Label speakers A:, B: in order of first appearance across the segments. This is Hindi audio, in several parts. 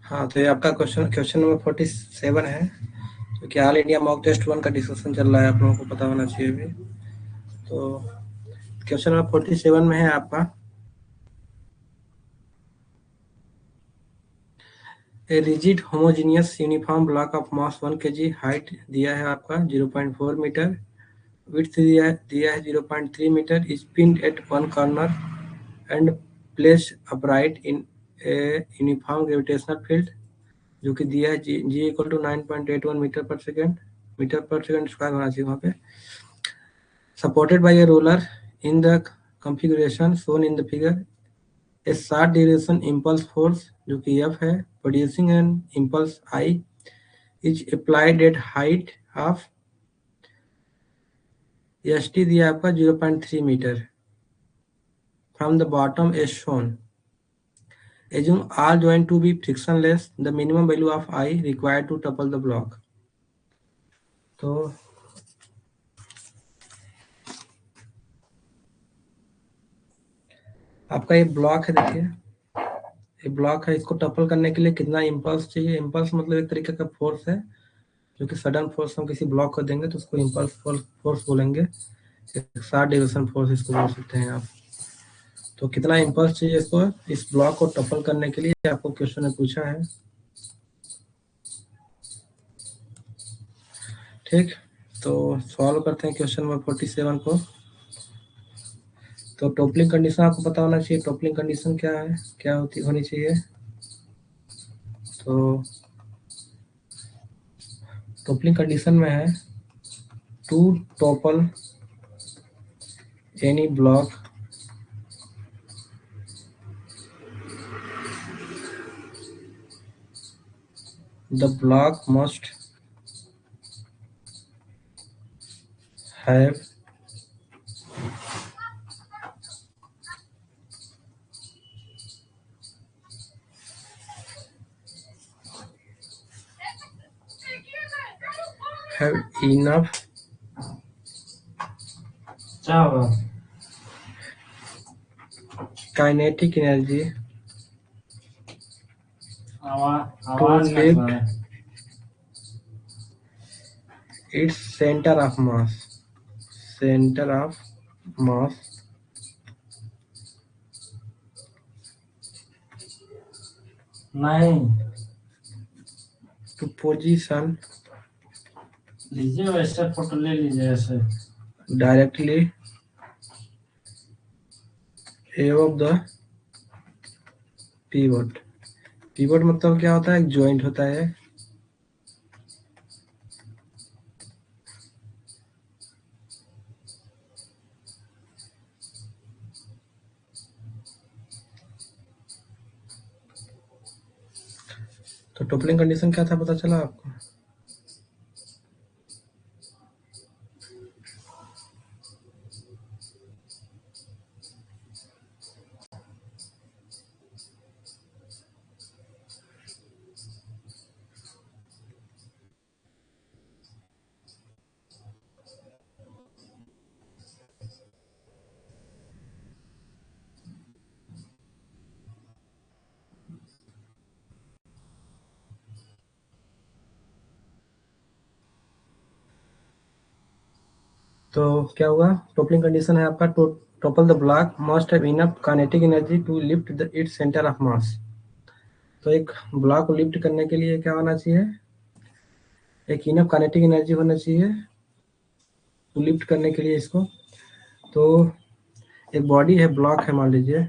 A: हाँ, तो ये आपका क्वेश्चन नंबर 47 है। तो क्या ऑल इंडिया मॉक टेस्ट 1 का डिस्कशन चल रहा है, आप लोगों को पता होना चाहिए अभी। तो क्वेश्चन नंबर 47 में है आपका, a rigid homogeneous uniform block of mass 1 kg, height दिया है आपका 0.4 मीटर, विड्थ दिया है 0.3 metre, is pinned at one corner and placed upright in a uniform gravitational field, जो कि दिया है g equal to 9.81 metre per second square होना चाहिए वहाँ पे। Supported by a roller in the configuration shown in the figure, a short duration impulse force जो कि F है, producing an impulse I is applied at height of ST दिया आपका 0.3 metre from the bottom as shown. Assume all joint to be frictionless, the minimum value of I required to topple the block. तो आपका ये ब्लॉक है, देखिए ये ब्लॉक है, इसको टपल करने के लिए कितना इम्पल्स चाहिए। इम्पल्स मतलब एक तरीके का फोर्स है, जो कि सडन फोर्स हम किसी ब्लॉक को देंगे तो उसको इम्पल्स फोर्स बोलेंगे। एक शॉर्ट ड्यूरेशन फोर्स इसको बोल सकते हैं आप। तो कितना इम्पल्स चाहिए इसको, इस ब्लॉक को टपल करने के लिए, आपको क्वेश्चन में पूछा है। ठीक, तो सॉल्व करते हैं क्वेश्चन नंबर 47 को। तो टोपलिंग कंडीशन आपको पता होना चाहिए। टोपलिंग कंडीशन क्या है, क्या होनी चाहिए। तो टोपलिंग कंडीशन में है to topple any block the block must have enough kinetic energy to lift its center of mass
B: नहीं
A: to position
B: लीजिए, वैसे फोटो ले लीजिए ऐसे
A: directly above the pivot। Pivot मतलब क्या होता है, एक जॉइंट होता है। तो टोपलिंग कंडीशन क्या था, पता चला आपको। तो क्या हुआ, टोपलिंग कंडीशन है आपका topple the block must have enough kinetic energy to lift its centre of mass. तो एक ब्लॉक को लिफ्ट करने के लिए क्या होना चाहिए, एक इनफ काइनेटिक एनर्जी होना चाहिए तो लिफ्ट करने के लिए इसको। तो एक बॉडी है, ब्लॉक है मान लीजिए,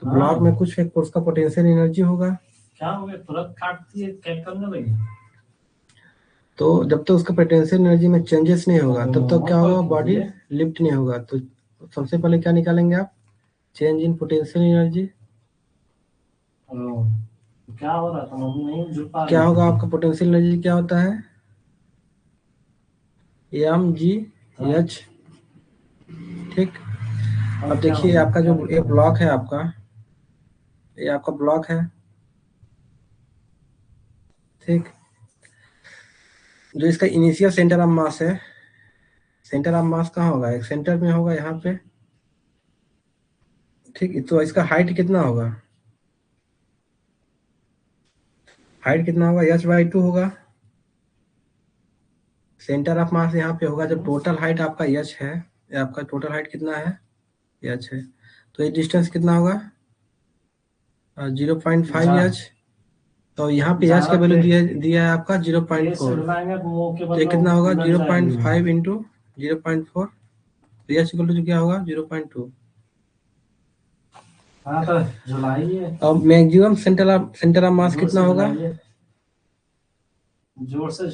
A: तो ब्लॉक में कुछ एक उसका पोटेंशियल एनर्जी होगा।
B: क्या हो गया, तुरंत काटती है, क्या करने लगी।
A: तो जब तक उसका पोटेंशियल एनर्जी में चेंजेस नहीं होगा तब तक क्या होगा, बॉडी लिफ्ट नहीं होगा। तो सबसे पहले क्या निकालेंगे आप, चेंज इन पोटेंशियल एनर्जी।
B: क्या हो रहा था, नहीं जुड़ पा
A: क्या होगा आपका पोटेंशियल एनर्जी, क्या होता है mgh। ठीक, अब देखिए आपका जो ये ब्लॉक है आपका, ये आपका ब्लॉक है। ठीक, जो इसका इनिशियल सेंटर ऑफ मास है, सेंटर ऑफ मास कहाँ होगा, एक सेंटर में होगा यहाँ पे। ठीक, तो इसका हाइट कितना होगा, हाइट कितना होगा, h/2 होगा। सेंटर ऑफ मास यहाँ पे होगा, जब टोटल हाइट आपका h है, आपका टोटल हाइट कितना है, h है, तो ये डिस्टेंस कितना होगा 0.5h। तो यहाँ पे h का वैल्यू दिया है आपका 0.4, तो ये कितना होगा 0.5 इंटू 0.4, तो h इक्वल टू क्या होगा 0.2।
B: हाँ तो जुलाई है।
A: अब मैक्सिमम सेंटर ऑफ मास कितना होगा,
B: जोर से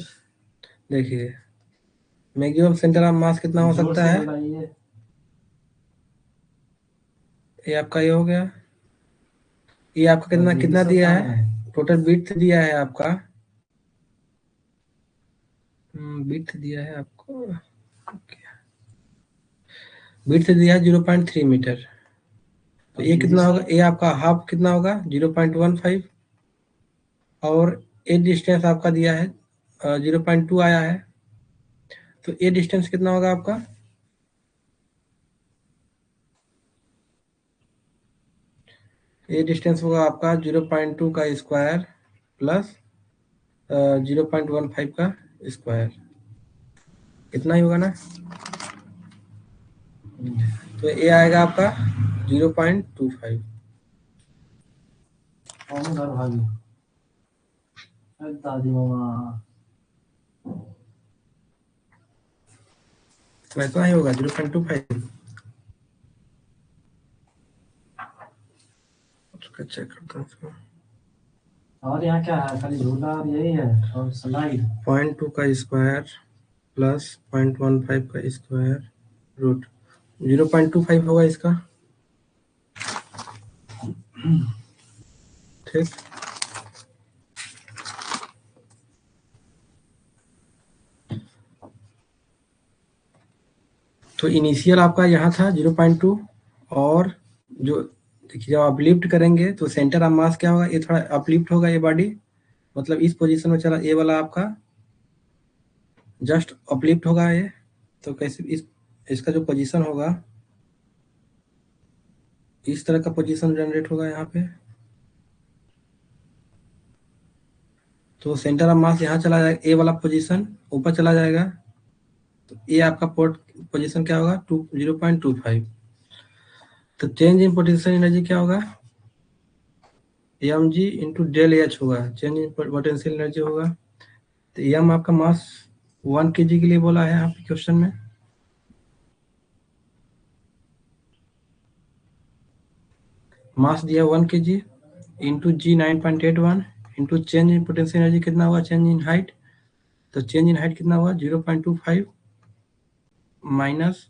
A: देखिए मैक्सिमम सेंटर ऑफ मास कितना हो सकता है, ये आपका ये हो गया, ये आपका कितना कितना दिया है, टोटल विड्थ दिया है आपका, विड्थ दिया है आपको, विड्थ दिया है 0.3 मीटर, तो ये कितना होगा, ये आपका हाफ कितना होगा 0.15, और ये डिस्टेंस आपका दिया है 0.2 आया है, तो ये डिस्टेंस कितना होगा आपका, ये डिस्टेंस होगा आपका 0.2 का स्क्वायर प्लस 0.15 का स्क्वायर, इतना ही होगा ना, तो ये आएगा आपका 0.25।
B: दादी मामा
A: तो इतना ही होगा 0.25। उसका चेक करता हूँ इसको।
B: और यहाँ क्या है, खाली झूला और यही है और स्लाइड।
A: 0.2 का स्क्वायर प्लस 0.15 का स्क्वायर रूट 0.25 होगा इसका, ठीक। तो इनिशियल आपका यहाँ था 0.2, और जो देखिए जब आप लिफ्ट करेंगे तो सेंटर ऑफ मास क्या होगा, ये थोड़ा अपलिफ्ट होगा, ये बॉडी मतलब इस पोजीशन में चला, ये वाला आपका जस्ट अपलिफ्ट होगा ये, तो कैसे इसका जो पोजीशन होगा, इस तरह का पोजीशन जनरेट होगा यहाँ पे, तो सेंटर ऑफ मास यहाँ चला जाएगा, ए वाला पोजीशन ऊपर चला जाएगा, तो ये आपका पोजीशन क्या होगा 0.25। तो चेंज इन पोटेंशियल एनर्जी क्या होगा, mg इंटू डेल एच होगा, चेंज इन पोटेंशियल एनर्जी होगा। तो एम आपका मास 1 kg के लिए बोला है यहाँ पे क्वेश्चन में, मास दिया 1 kg into g 9.81 into change in potential energy कितना हुआ, चेंज इन हाइट, तो चेंज इन हाइट कितना हुआ 0.25 माइनस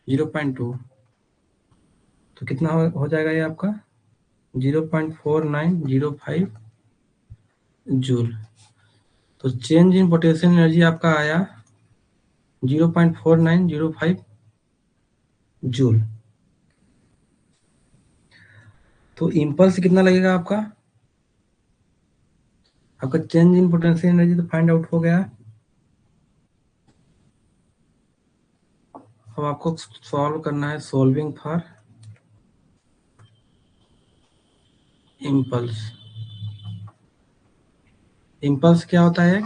A: 0.2, तो कितना हो जाएगा ये आपका 0.4905 जूल। तो चेंज इन पोटेंशियल एनर्जी आपका आया 0.4905 जूल। तो इम्पल्स कितना लगेगा आपका चेंज इन पोटेंशियल एनर्जी तो फाइंड आउट हो गया। अब आपको सॉल्व करना है, सॉल्विंग फॉर इम्पल्स। इम्पल्स क्या होता है,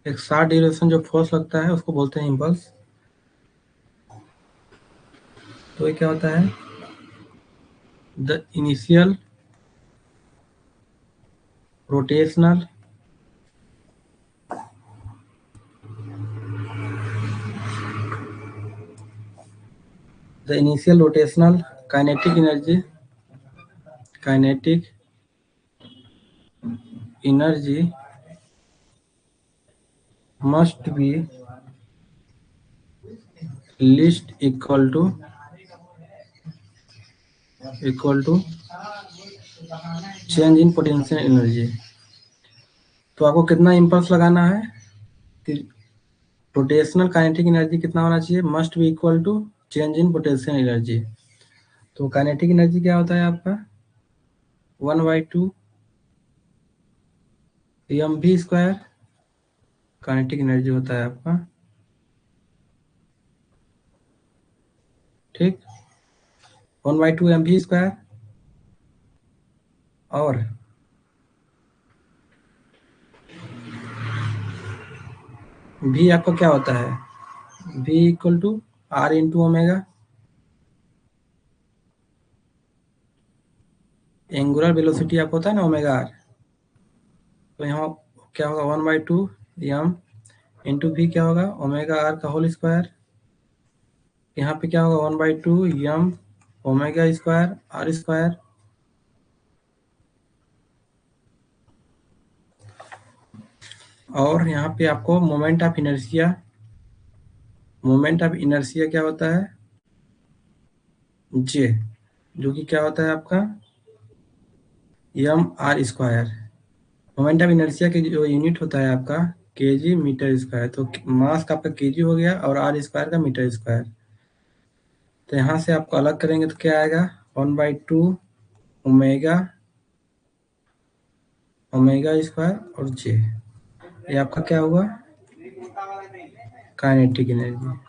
A: एक शार्ट ड्यूरेशन जो फोर्स लगता है उसको बोलते हैं इम्पल्स। तो ये क्या होता है, the initial rotational kinetic energy must be least equal to change in potential energy. तो आपको कितना इम्पल्स लगाना है कि रोटेशनल काइनेटिक एनर्जी कितना होना चाहिए, must be equal to change in potential energy. तो काइनेटिक एनर्जी क्या होता है आपका 1/2 mv स्क्वायर काइनेटिक एनर्जी होता है आपका, ठीक 1/2 mv स्क्वायर, और v आपका क्या होता है, v equal to r into omega. Angular velocity आपको होता है ना ओमेगा r, तो यहाँ क्या होगा 1/2 m इंटू वी क्या होगा ओमेगा r का होल स्क्वायर। यहाँ पे क्या होगा 1/2 m omega square r square. और यहाँ पे आपको moment of inertia, moment of inertia क्या होता है जे, जो कि क्या होता है आपका M R square. Moment of inertia के जो यूनिट होता है आपका केजी मीटर स्क्वायर, तो मास का आपका केजी हो गया और आर स्क्वायर का मीटर स्क्वायर। तो यहाँ से आपको अलग करेंगे तो क्या आएगा 1/2 ओमेगा, ओमेगा स्क्वायर और जे, ये आपका क्या हुआ काइनेटिक एनर्जी।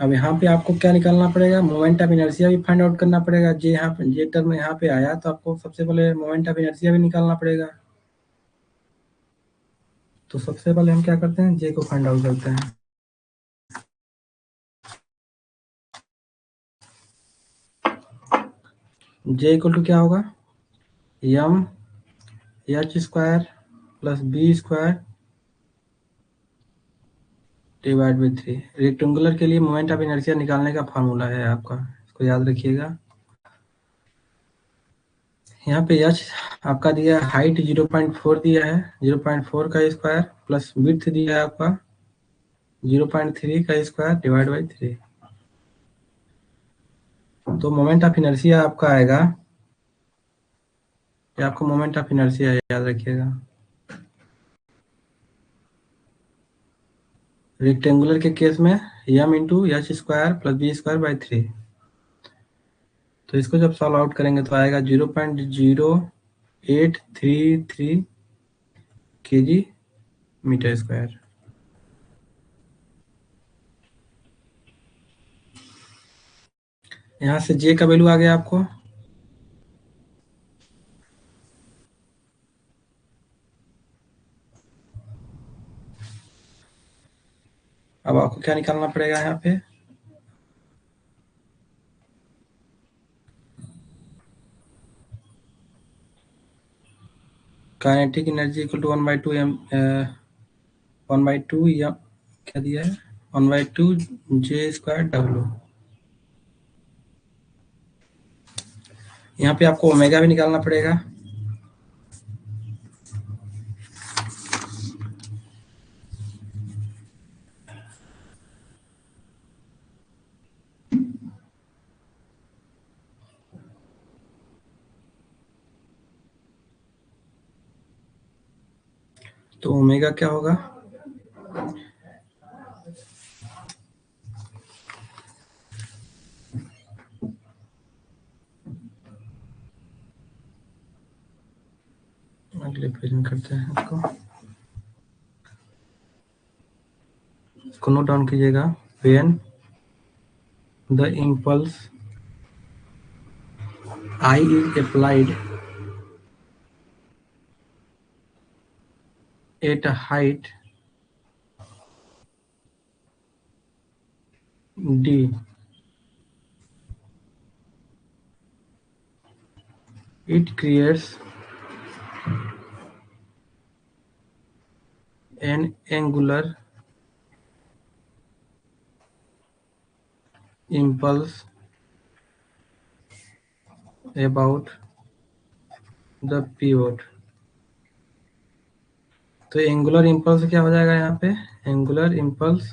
A: अब यहाँ पे आपको क्या निकालना पड़ेगा, मोमेंट ऑफ इनर्शिया भी फाइंड आउट करना पड़ेगा। जे यहाँ पे जे टर्म यहाँ पे आया तो आपको सबसे पहले मोमेंट ऑफ इनर्शिया भी निकालना पड़ेगा। तो सबसे पहले हम क्या करते हैं, जे को फाइंड आउट करते हैं। जे इक्वल टू क्या होगा M H square plus B square divide by 3। Rectangular के लिए मोमेंट ऑफ इनर्शिया निकालने का फार्मूला है आपका, इसको याद रखिएगा। यहाँ पे एच आपका दिया है, हाइट 0.4 दिया है, 0.4 का स्क्वायर प्लस विड्थ दिया है आपका 0.3 का स्क्वायर डिवाइड बाई 3। तो मोमेंट ऑफ इनर्शिया आपका आएगा, ये आपको मोमेंट ऑफ इनर्शिया याद रखिएगा। रेक्टेंगुलर के केस में M into H square plus B square by 3। तो इसको जब सॉल्व आउट करेंगे तो आएगा 0.0833 केजी मीटर स्क्वायर। यहाँ से जे का वैल्यू आ गया आपको, अब आपको क्या निकालना पड़ेगा यहाँ पे, kinetic energy equal to 1/2 M 1/2 या क्या दिया है 1/2 जे स्क्वायर डब्ल्यू। यहाँ पे आपको ओमेगा भी निकालना पड़ेगा। तो ओमेगा क्या होगा, अगले पेज में करते हैं इसको नोट डाउन कीजिएगा। When the impulse I is applied at a height D, it creates an angular impulse about the pivot। तो एंगुलर इम्पल्स क्या हो जाएगा यहाँ पे, एंगुलर इम्पल्स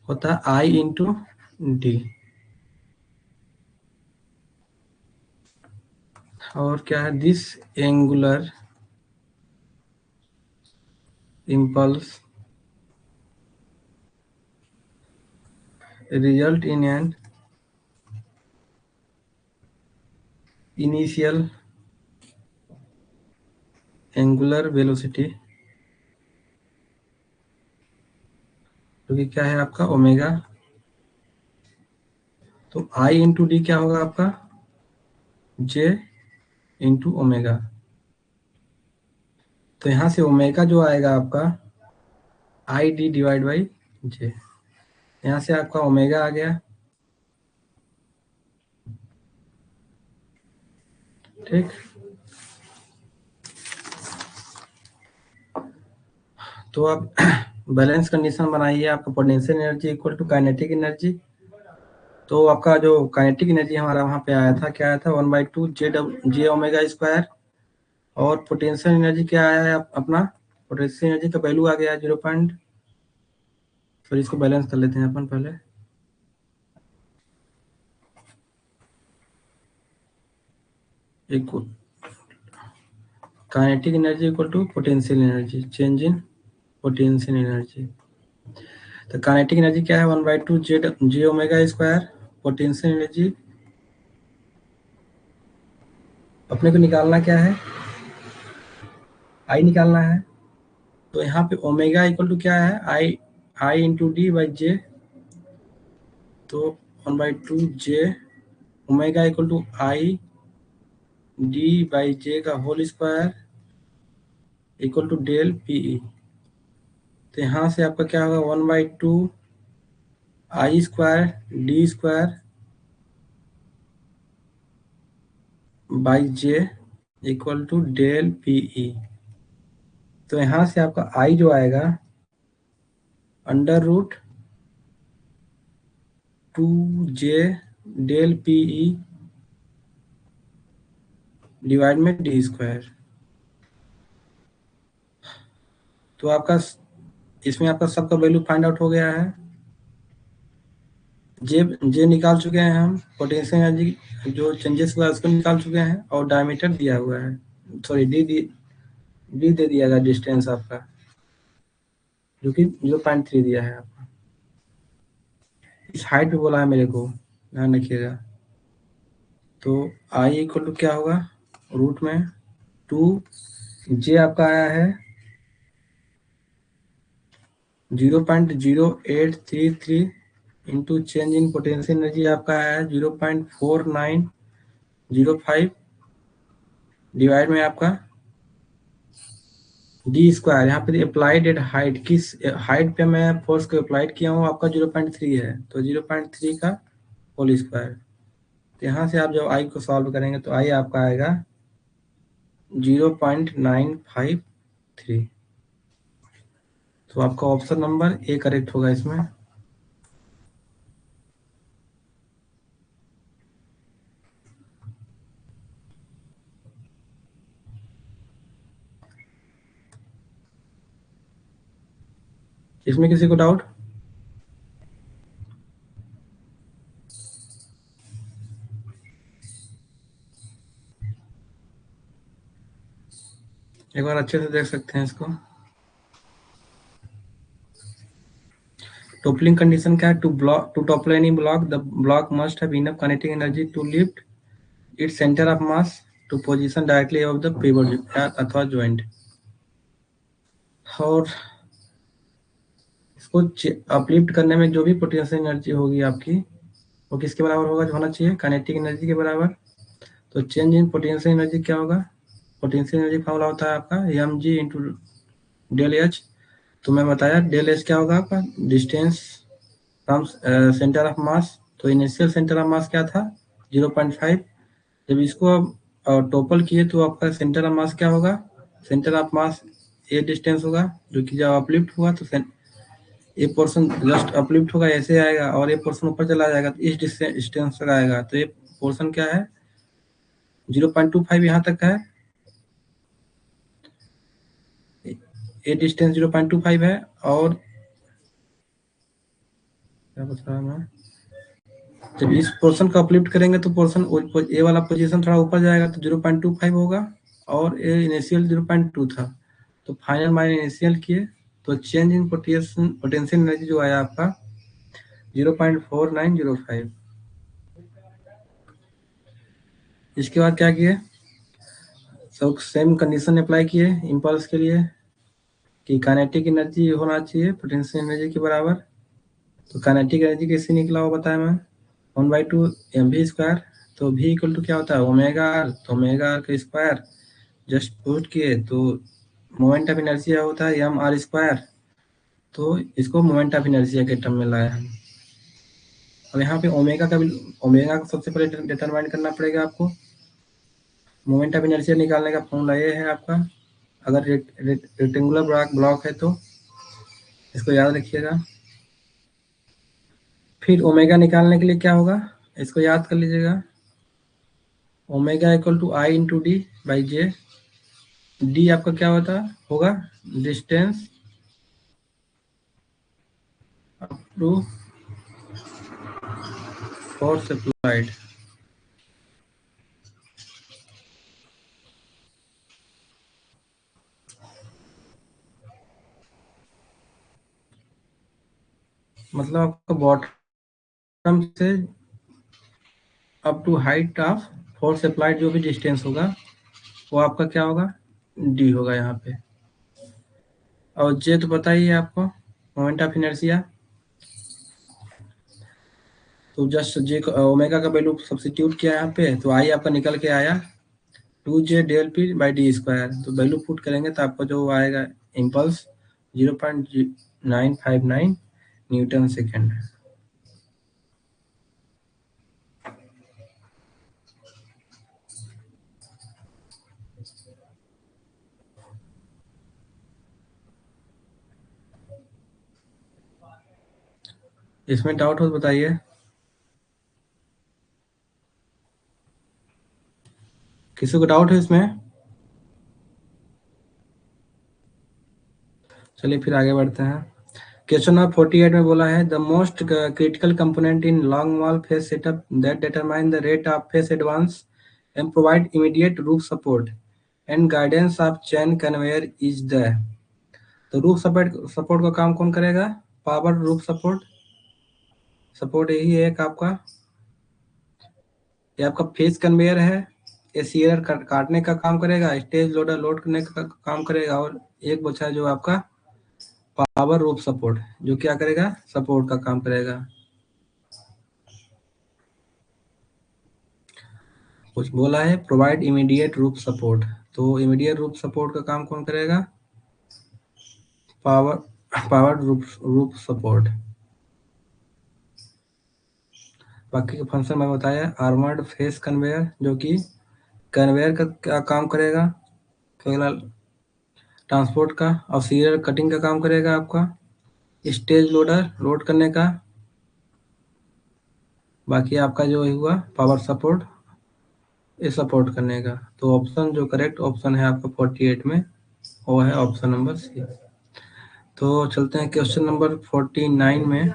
A: होता है आई इंटू डी। और क्या है, this angular impulse result in an initial angular velocity, जो कि क्या है आपका ओमेगा तो आई इंटू डी क्या होगा आपका, जे इंटू ओमेगा। तो यहाँ से ओमेगा जो आएगा आपका आई डी डिवाइड बाई जे, यहाँ से आपका ओमेगा आ गया। ठीक, तो आप बैलेंस कंडीशन बनाइए, आपका potential energy equal to kinetic energy. तो आपका जो काइनेटिक एनर्जी हमारा वहाँ पे आया था, क्या आया था, 1/2 जे ओमेगा स्क्वायर। और पोटेंशियल एनर्जी क्या आया है अपना, पोटेंशियल एनर्जी का वैल्यू आ गया 0 पॉइंट, फिर इसको बैलेंस कर लेते हैं अपन पहले। Equal kinetic energy equal to potential energy, change in potential energy. तो काइनेटिक एनर्जी क्या है, 1/2 J omega square. Potential energy अपने को निकालना क्या है, आई निकालना है। तो यहाँ पे ओमेगा इक्वल टू क्या है, I into D by J. तो 1/2 J omega equal to I D by J का whole square equal to del P. E यहाँ से आपका क्या होगा, 1/2 I square D square by J equal to del P. E यहाँ से आपका आई जो आएगा under root 2 J del P E divide D square. तो आपका इसमें आपका सबका वैल्यू फाइंड आउट हो गया है। जे निकाल चुके हैं हम, पोटेंशियल एनर्जी जो चेंजेस हुआ है उसको निकाल चुके हैं, और डायमीटर दिया हुआ है, सॉरी डी दे दिया गया डिस्टेंस आपका, जो कि 0.3 दिया है आपका। इस हाइट पे बोला है मेरे को, ध्यान रखिएगा। तो आई इक्वल टू क्या होगा, रूट में 2 जे आपका आया है 0.0833 into change in potential energy आपका आया है 0.4905 डिवाइड में आपका डी स्क्वायर। यहाँ पे अप्लाइड एट हाइट, किस हाइट पे मैं फोर्स को अप्लाइड किया हूँ आपका 0.3 है, तो 0.3 का होल स्क्वायर। तो यहाँ से आप जब आई को सॉल्व करेंगे तो आई आपका आएगा 0.953। तो आपका ऑप्शन नंबर ए करेक्ट होगा इसमें। इसमें किसी को डाउट? एक बार अच्छे से देख सकते हैं इसको। टोपलिंग कंडीशन क्या है, to topple any block the block must have enough kinetic energy to lift its centre of mass to position directly above the pivot अथवा जॉइंट। और इसको अपलिफ्ट करने में जो भी पोटेंशियल एनर्जी होगी आपकी, वो किसके बराबर होगा, जो होना चाहिए काइनेटिक एनर्जी के बराबर। तो चेंज इन पोटेंशियल एनर्जी क्या होगा, पोटेंशियल एनर्जी फॉर्मूला होता है आपका M G into del H. तो मैं बताया डेल एच क्या होगा आपका, distance from centre of mass. तो इनिशियल सेंटर ऑफ मास क्या था 0.5। जब इसको अब टोपल किए तो आपका सेंटर ऑफ मास क्या होगा, सेंटर ऑफ मास ये डिस्टेंस होगा, जो कि जब अपलिफ्ट हुआ तो ये पोर्शन जस्ट अपलिफ्ट होगा ऐसे आएगा, और ये पोर्शन ऊपर चला जाएगा तो इस डिस्टेंस तक आएगा। तो ये पोर्शन क्या है 0.25 यहाँ तक है, ये डिस्टेंस 0.25 है। और क्या बता रहा मैं, जब इस पोर्शन को अपलिफ्ट करेंगे तो पोर्शन ए वाला पोजीशन थोड़ा ऊपर जाएगा तो 0.25 होगा, और ये इनिशियल 0.2 था। तो फाइनल माइनस इनिशियल किए तो चेंज इन पोटेंशियल एनर्जी जो आया आपका 0.4905। इसके बाद क्या किए, सब सेम कंडीशन अप्लाई किए इम्पल्स के लिए कि काइनेटिक एनर्जी होना चाहिए पोटेंशियल एनर्जी के बराबर। तो काइनेटिक एनर्जी कैसे निकला वो बताया मैं, 1/2 mv²। तो v इक्वल टू क्या होता है ओमेगा आर, तो ओमेगा आर का स्क्वायर जस्ट पुट किए तो मोमेंट ऑफ इनर्शिया होता है एम आर स्क्वायर। तो इसको मोमेंट ऑफ इनर्शिया के टर्म में लाया हम। अब यहाँ पे ओमेगा का सबसे पहले डिटरमाइन करना पड़ेगा आपको। मोमेंट ऑफ इनर्शिया निकालने का फॉर्मूला ये है आपका, अगर रेक्टेंगुलर ब्लॉक है तो इसको याद रखिएगा। फिर ओमेगा निकालने के लिए क्या होगा, इसको याद कर लीजिएगा। Omega equal to I into D by J. D आपका क्या होगा distance up to force applied. मतलब आपका बॉटम से up to height of force applied जो भी डिस्टेंस होगा वो आपका क्या होगा डी होगा यहाँ पे। और जे तो पता ही है आपको मोमेंट ऑफ इनर्शिया। तो जस्ट जे ओमेगा का वैल्यू सब्स्टिट्यूट किया यहाँ पे, तो आई आपका निकल के आया 2j∆p/d²। तो वैल्यू पुट करेंगे तो आपको जो आएगा इम्पल्स 0.959 न्यूटन सेकेंड। इसमें डाउट हो तो बताइए। किसी को डाउट है इसमें? चलिए फिर आगे बढ़ते हैं। क्वेश्चन नंबर 48 में बोला है the most critical component in long wall face setup that determine the rate of face advance and provide immediate roof support and guidance of chain conveyor is the. तो रूफ सपोर्ट का काम कौन करेगा, पावर रूफ सपोर्ट यही है एक आपका। ये आपका फेस कन्वेयर है, ये सीयर काटने का काम करेगा, स्टेज लोडर लोड करने का काम करेगा, और एक बचा जो आपका पावर रूफ सपोर्ट जो क्या करेगा सपोर्ट का काम करेगा। कुछ बोला है प्रोवाइड इमीडिएट रूफ सपोर्ट, तो इमीडिएट रूफ सपोर्ट का काम कौन करेगा पावर रूफ सपोर्ट। बाकी का फंक्शन मैं बताया आर्मर्ड फेस कन्वेयर जो कि कन्वेयर का क्या काम करेगा केवल ट्रांसपोर्ट का, और सीरियल कटिंग का काम करेगा आपका स्टेज लोडर लोड करने का। बाकी आपका जो हुआ पावर सपोर्ट ये सपोर्ट करने का। तो ऑप्शन जो करेक्ट ऑप्शन है आपका 48 में वो है ऑप्शन नंबर सी। तो चलते हैं क्वेश्चन नंबर 49 में।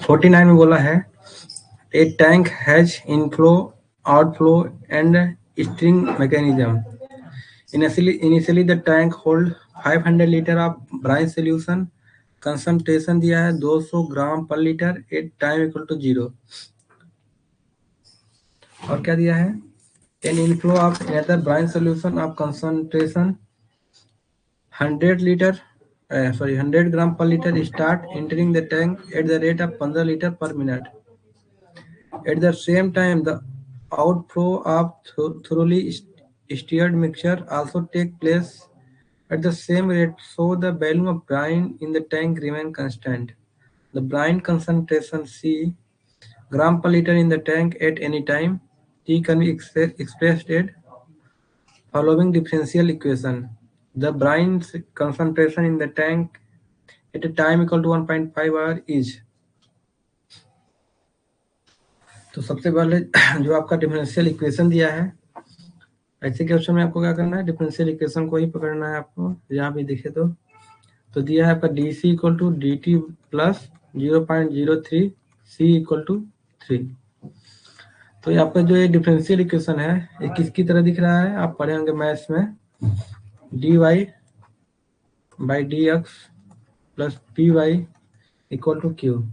A: फोर्टी नाइन में बोला है a tank has inflow outflow and string mechanism. Initially the tank hold 500 liter of brine solution, concentration दिया है 200 gram per litre at time equal to 0। और क्या दिया है an inflow of another brine solution of concentration 100 gram per litre start entering the tank at the rate of 15 liter per minute. At the same time the outflow of thoroughly stirred mixture also take place at the same rate, so the volume of brine in the tank remain constant. The brine concentration C gram per liter in the tank at any time T can be expressed at following differential equation. The brine concentration in the tank at a time equal to 1.5 hour is। तो सबसे पहले जो आपका डिफरेंशियल इक्वेशन दिया है, ऐसे क्वेश्चन में आपको क्या करना है डिफरेंशियल इक्वेशन को ही पकड़ना है आपको। यहाँ भी दिखे तो दिया है आपका D C equal to D T plus 0.03 C equal to 3। तो ये आपका जो ये डिफरेंशियल इक्वेशन है ये किसकी तरह दिख रहा है, आप पढ़े होंगे मैथ्स में D Y by D X plus P Y equal to Q.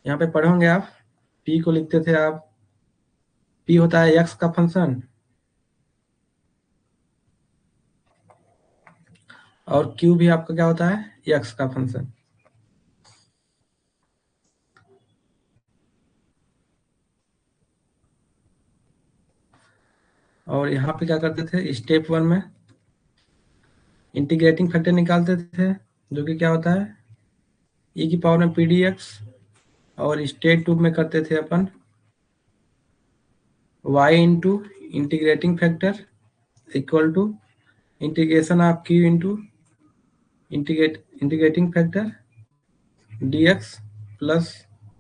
A: यहाँ पे पढ़े होंगे आप पी को लिखते थे आप, पी होता है एक्स का फंक्शन और Q भी आपका क्या होता है, x का फंक्शन। और यहाँ पे क्या करते थे, स्टेप 1 में इंटीग्रेटिंग फैक्टर निकालते थे, जो कि क्या होता है e की पावर में pdx, और स्टेप 2 में करते थे अपन y into integrating factor equal to integration of q into integrating factor dx plus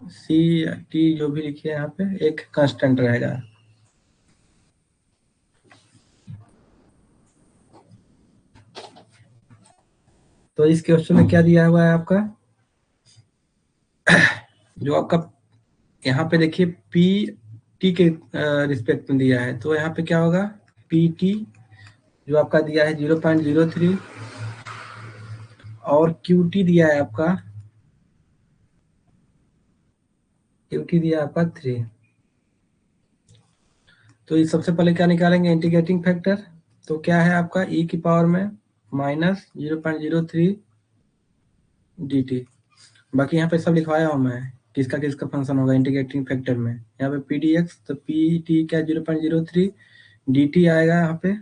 A: C T, जो भी लिखिए यहाँ पे एक कांस्टेंट रहेगा। तो इस क्वेश्चन में क्या दिया हुआ है आपका, जो आपका यहाँ पे देखिए पी टी के रिस्पेक्ट में दिया है, तो यहाँ पे क्या होगा, पी टी जो आपका दिया है 0.03, और क्यू टी दिया है आपका, क्यू टी दिया है आपका 3। तो इस सबसे पहले क्या निकालेंगे, इंटीग्रेटिंग फैक्टर। तो क्या है आपका e की पावर में माइनस 0.03 डी टी। बाकी यहाँ पे सब लिखवाया हूँ मैं, किसका किसका फंक्शन होगा इंटीग्रेटिंग फैक्टर में। यहाँ पे पी डी एक्स, तो पी टी क्या 0.03 डी टी आएगा यहाँ पे।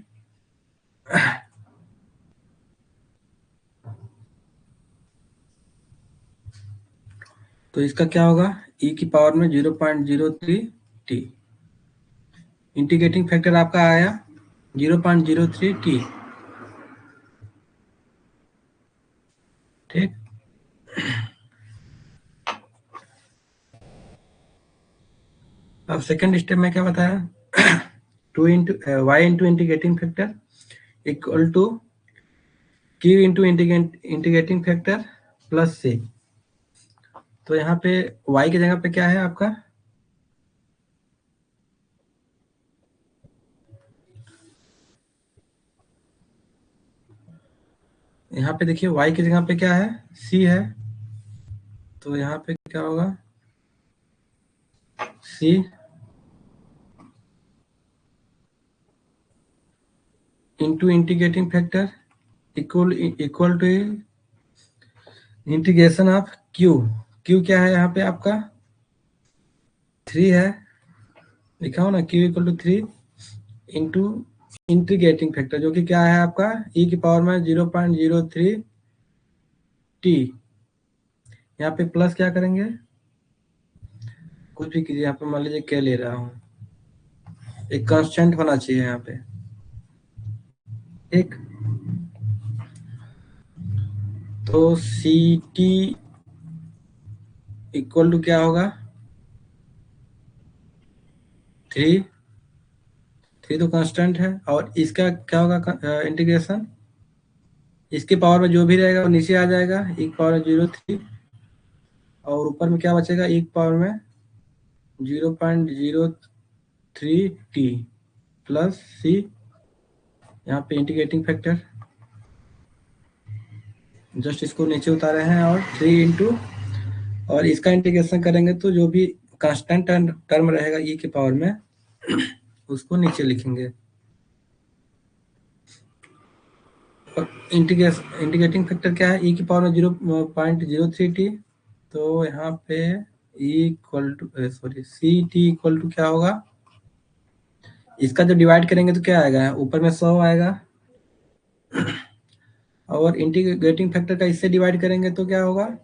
A: तो इसका क्या होगा, e की पावर में 0.03 टी। इंटीग्रेटिंग फैक्टर आपका आया 0.03 टी। ठीक, अब सेकंड स्टेप में क्या बताया, two into Y into integrating factor equal to Q into integrating factor plus C. तो यहाँ पे y की जगह पे क्या है आपका, यहाँ पे देखिए y की जगह पे क्या है, c है। तो यहाँ पे क्या होगा, c into integrating factor equal to integration of q। q क्या है यहाँ पे आपका 3 है, लिखा हो ना, q equal to 3 into integrating factor, जो कि क्या है आपका e की पावर में 0.03 टी। यहाँ पे प्लस क्या करेंगे, कुछ भी कीजिए, यहाँ पे मान लीजिए क्या ले रहा हूँ, एक कांस्टेंट होना चाहिए यहाँ पे। एक तो सी टी इक्वल टू क्या होगा 3, 3 तो कांस्टेंट है, और इसका क्या होगा इंटीग्रेशन, इसके पावर में जो भी रहेगा वो नीचे आ जाएगा, एक पावर में 0.3, और ऊपर में क्या बचेगा, एक पावर में 0.03 टी प्लस सी। यहाँ पे इंटीग्रेटिंग फैक्टर जस्ट इसको नीचे उतारे हैं, और 3 इंटू, और इसका इंटीग्रेशन करेंगे तो जो भी कांस्टेंट टर्म रहेगा e के पावर में उसको नीचे लिखेंगे। इंटीग्रेटिंग फैक्टर क्या है, e की पावर में 0.03 टी। तो यहाँ पे equal to sorry C T equal to क्या होगा, इसका जब डिवाइड करेंगे तो क्या आएगा, ऊपर में 100 आएगा, और इंटीग्रेटिंग फैक्टर का इससे डिवाइड करेंगे तो क्या होगा,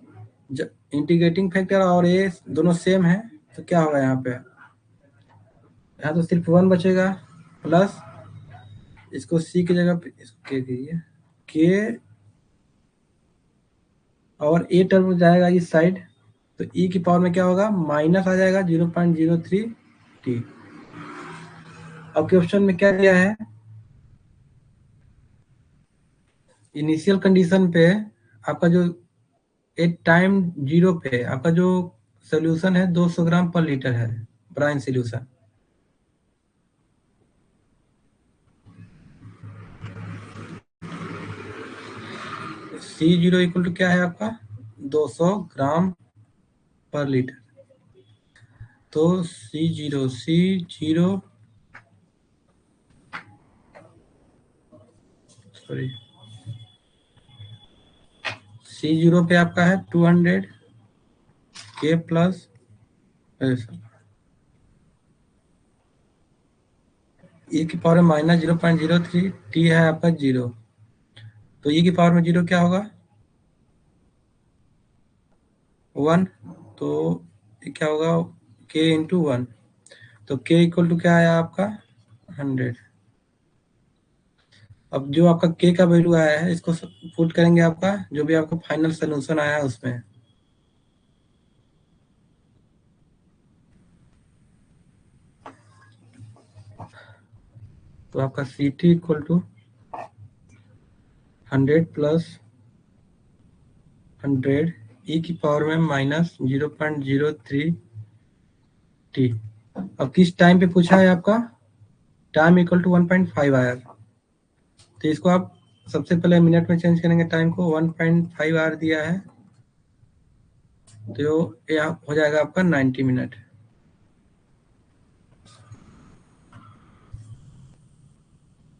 A: इंटीग्रेटिंग फैक्टर और ये दोनों सेम है, तो क्या होगा यहाँ पे, यहाँ तो सिर्फ 1 बचेगा, प्लस इसको सी की जगह पे इसको के कीजिए, के और ए टर्म जाएगा इस साइड, तो ई की पावर में क्या होगा, माइनस आ जाएगा 0.03 टी। अब क्वेश्चन में क्या दिया है, इनिशियल कंडीशन पे आपका जो एट टाइम 0 पे आपका जो सोल्यूशन है 200 ग्राम पर लीटर है, brine solution. C0 equal to क्या है आपका 200 ग्राम पर लीटर। तो C0 सॉरी C0 पे आपका है 200 K प्लस e की पावर में माइनस 0.03 t है आपका 0, तो e की पावर में 0 क्या होगा 1, तो ये क्या होगा k इंटू 1, तो k इक्वल टू क्या आया आपका 100। अब जो आपका k का वैल्यू आया है इसको पुट करेंगे आपका जो भी आपका फाइनल सोल्यूशन आया है उसमें, तो आपका Ct equal to 100 plus 100 e की पावर में माइनस 0.03 t। अब किस टाइम पे पूछा है आपका, टाइम इक्वल टू 1.5 आया, तो इसको आप सबसे पहले मिनट में चेंज करेंगे टाइम को, 1.5 आवर दिया है तो ये हो जाएगा आपका 90 मिनट।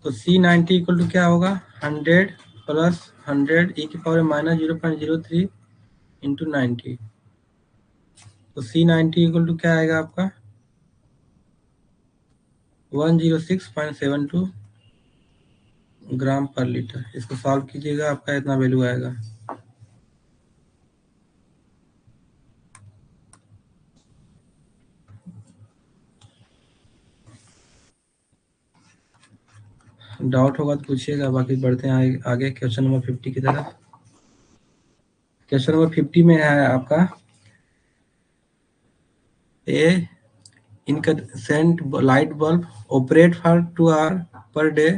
A: तो C90 इक्वल टू क्या होगा 100 प्लस 100 e की पावर माइनस 0.03 इंटू 90, तो C90 इक्वल टू क्या आएगा आपका 106.72 ग्राम पर लीटर। इसको सॉल्व कीजिएगा आपका इतना वैल्यू आएगा। डाउट होगा तो पूछिएगा, बाकी बढ़ते हैं आगे क्वेश्चन नंबर 50 की तरफ। क्वेश्चन नंबर 50 में है आपका a incandescent light bulb operate for 2 hour per day,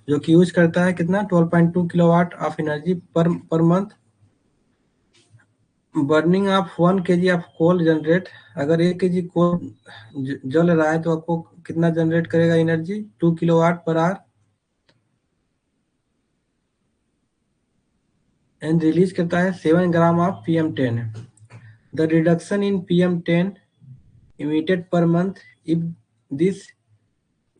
A: जो कि यूज करता है कितना 12.2 kilowatt of energy per month, burning of 1 kg of coal generate. अगर 1 kg कोल जल रहा है तो आपको कितना जनरेट करेगा energy 2 kilowatt per hour, and release करता है 7 gram of PM10। The reduction in PM10 emitted per month if this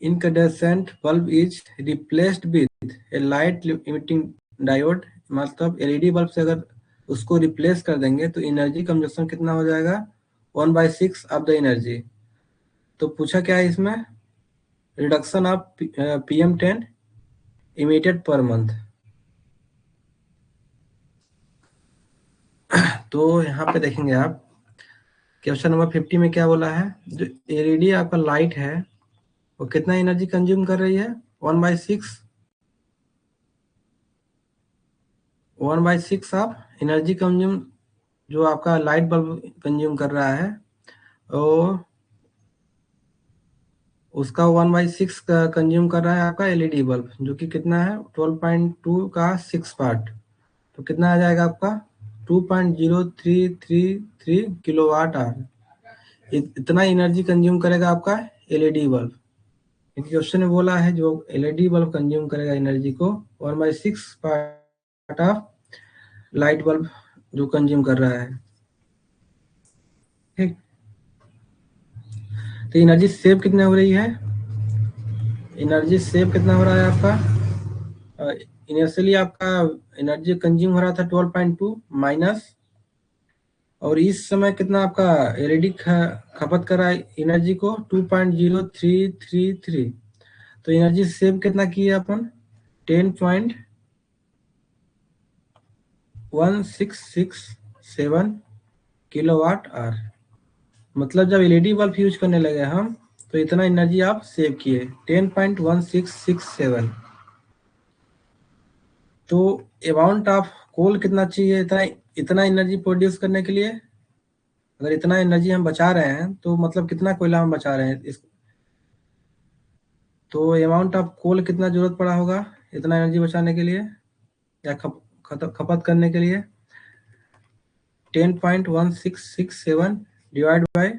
A: incandescent bulb is replaced with a light emitting diode, मतलब LED बल्ब से अगर उसको रिप्लेस कर देंगे तो एनर्जी कंजप्शन कितना हो जाएगा 1/6 ऑफ द एनर्जी। तो पूछा क्या है इसमें, reduction of PM10 emitted per month. तो यहाँ पे देखेंगे आप क्वेश्चन नंबर 50 में क्या बोला है, जो LED आपका लाइट है वो कितना एनर्जी कंज्यूम कर रही है 1/6 ऑफ एनर्जी कंज्यूम, जो आपका लाइट बल्ब कंज्यूम कर रहा है और उसका 1/6 का कंज्यूम कर रहा है आपका LED बल्ब, जो कि कितना है 12.2 का 6 पार्ट, तो कितना आ जाएगा आपका 2.0333 किलोवाट आवर। इतना एनर्जी कंज्यूम करेगा आपका LED बल्ब। क्वेश्चन में बोला है जो LED बल्ब कंज्यूम करेगा एनर्जी को 1/6 पार्ट ऑफ लाइट बल्ब जो कंज्यूम कर रहा है, ठीक। तो एनर्जी सेव कितना हो रही है, एनर्जी सेव कितना हो रहा है आपका, इनिशियली आपका एनर्जी कंज्यूम हो रहा था 12.2 माइनस, और इस समय कितना आपका LED खपत कर रहा है एनर्जी को 2.0333, तो एनर्जी सेव कितना किए अपन 10.1667 किलोवाट आवर। मतलब जब LED बल्ब यूज करने लगे हम तो इतना एनर्जी आप सेव किए 10.1667। तो अमाउंट ऑफ कोल कितना चाहिए इतना इतना एनर्जी प्रोड्यूस करने के लिए, अगर इतना एनर्जी हम बचा रहे हैं तो मतलब कितना कोयला हम बचा रहे हैं तो अमाउंट ऑफ कोल कितना जरूरत पड़ा होगा इतना एनर्जी बचाने के लिए या खपत करने के लिए 10.1667 डिवाइड बाय,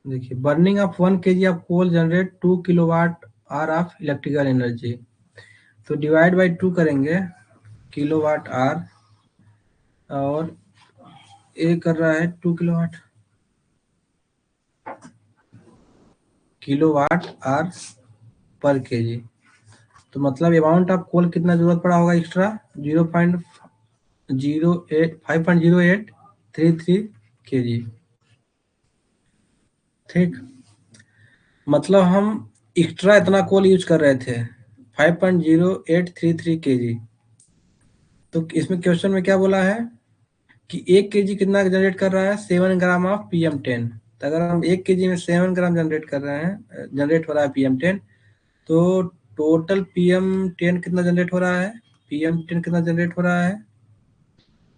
A: देखिए burning of 1 kg of coal generate 2 kilowatt hour of electrical energy, तो डिवाइड बाय 2 करेंगे किलोवाट आवर, और ये कर रहा है 2 किलोवाट आवर पर केजी, तो मतलब अमाउंट ऑफ कोल कितना जरूरत पड़ा होगा एक्स्ट्रा 5.0833 kg। ठीक, मतलब हम एक्स्ट्रा इतना कोल यूज कर रहे थे 5.0833 kg। तो इसमें क्वेश्चन में क्या बोला है कि 1 kg कितना जनरेट कर रहा है, 7 ग्राम ऑफ PM10। तो अगर हम 1 kg में 7 ग्राम जनरेट कर रहे हैं, जनरेट हो रहा है PM10, तो टोटल PM10 कितना जनरेट हो रहा है, PM10 कितना जनरेट हो रहा है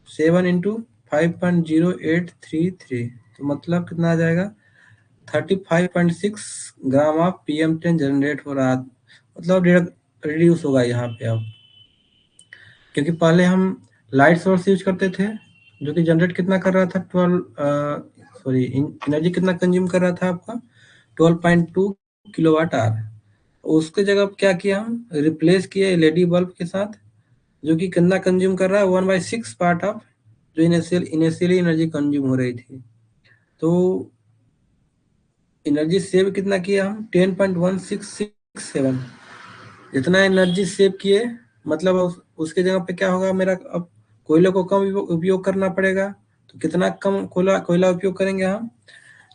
A: 7 इंटू 5.0833, तो मतलब कितना आ जाएगा 35.6 ग्राम ऑफ PM10 जनरेट हो रहा, मतलब रिड्यूस होगा यहाँ पे अब, क्योंकि पहले हम लाइट सोर्स यूज करते थे जो कि जनरेट कितना कर रहा था 12 एनर्जी कितना कंज्यूम कर रहा था आपका 12.2 किलोवाट आवर। उसके जगह क्या किया, हम रिप्लेस किए एलईडी बल्ब के साथ, जो कि कितना कंज्यूम कर रहा है 1/6 पार्ट ऑफ जो इनिशियली एनर्जी कंज्यूम हो रही थी। तो एनर्जी सेव कितना किया हम 10.1667, जितना एनर्जी सेव किए, मतलब उसके जगह पे क्या होगा मेरा, अब कोयले को कम उपयोग करना पड़ेगा। तो कितना कम कोयला उपयोग करेंगे हम,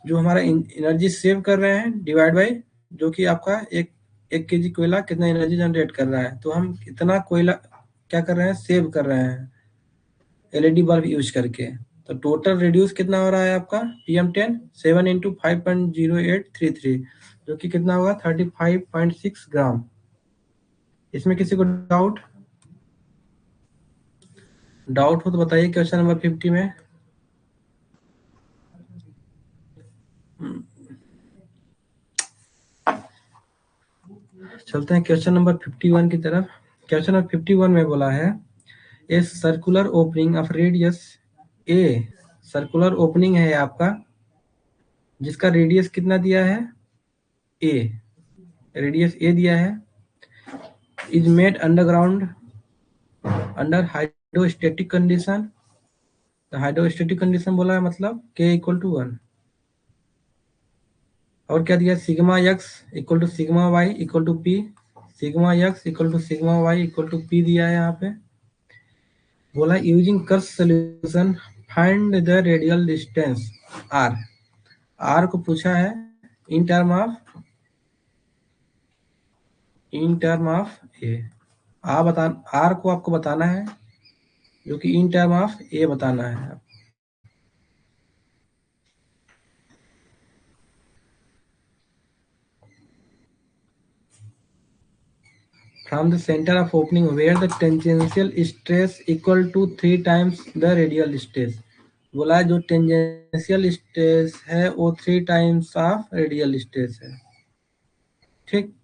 A: जो हमारा एनर्जी सेव कर रहे हैं डिवाइड बाई जो कि आपका एक केजी कोयला कितना एनर्जी जनरेट कर रहा है, तो हम कितना कोयला क्या कर रहे हैं, सेव कर रहे हैं एलईडी बल्ब यूज करके। तो टोटल रिड्यूस कितना हो रहा है आपका PM10 7 इंटू 5.0833, जो कि कितना होगा 35.6 ग्राम। इसमें किसी को डाउट हो तो बताइए क्वेश्चन नंबर 50 में। चलते हैं क्वेश्चन नंबर 51 की तरफ। क्वेश्चन नंबर 51 में बोला है a circular opening of radius A, circular opening है आपका जिसका रेडियस कितना दिया है ए, रेडियस ए दिया है, is made underground under hydrostatic condition. Hydrostatic condition बोला है मतलब K इक्वल टू 1, और क्या दिया sigma X equal to sigma Y equal to P, sigma X equal to sigma Y equal to P दिया है यहाँ पे। बोला using curve solution find the radial distance R, R को पूछा है in term of A, R को आपको बताना है जो कि इन टर्म ऑफ ए बताना है। From the center of opening where the tangential stress equal to 3 times the radial stress, बोला जो टेंजेंशियल स्ट्रेस है वो 3 टाइम्स ऑफ रेडियल स्ट्रेस है। ठीक,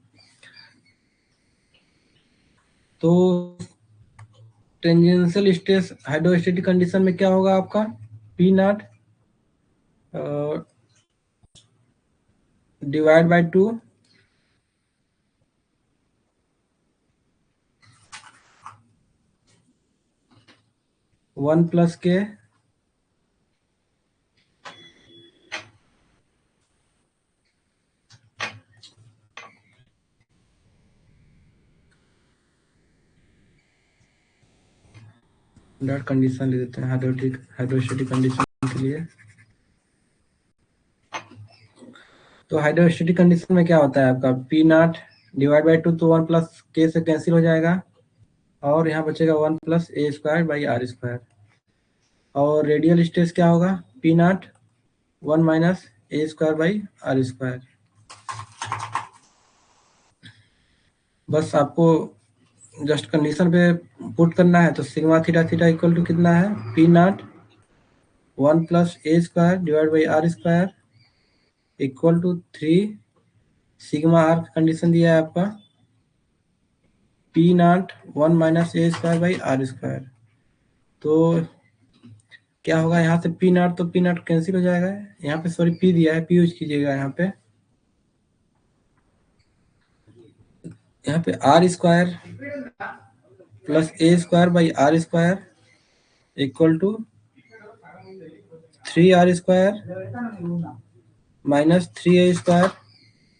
A: तो टेंजेंशियल स्ट्रेस हाइड्रोस्टेटिक कंडीशन में क्या होगा आपका P not divide by 2 1 plus के डॉट कंडीशन ले देते हैं हाइड्रोस्टेटिक कंडीशन के लिए। तो हाइड्रोस्टेटिक कंडीशन में क्या होता है आपका पी नॉट डिवाइड बाई 2, तो 1 प्लस के से कैंसिल हो जाएगा और यहाँ बचेगा 1 plus A square by are square. और रेडियल स्ट्रेस क्या होगा P nought 1 minus A square by are square. बस आपको जस्ट कंडीशन पे पुट करना है। तो sigma theta theta equal to कितना है P nought 1 plus A square divide by are square equal to 3 sigma R का कंडीशन दिया है आपका P nought 1 minus A square by are square. तो क्या होगा यहाँ से पी नॉट, तो पी नॉट कैंसिल हो जाएगा, यहाँ पे सॉरी पी दिया है पी यूज कीजिएगा यहाँ पे R square plus A square by are square equal to 3 R square minus 3 A square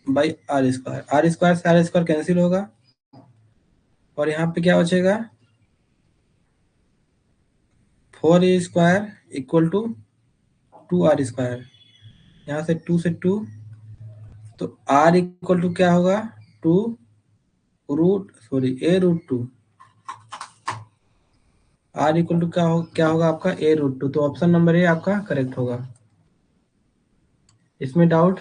A: by are square. R square से आर स्क्वायर कैंसिल होगा और यहाँ पे क्या बचेगा 4a square equal to 2r²। यहाँ से 2 से 2, तो r इक्वल टू क्या होगा, a√2। r इक्वल टू क्या होगा आपका a√2। तो ऑप्शन नंबर ए आपका करेक्ट होगा। इसमें डाउट?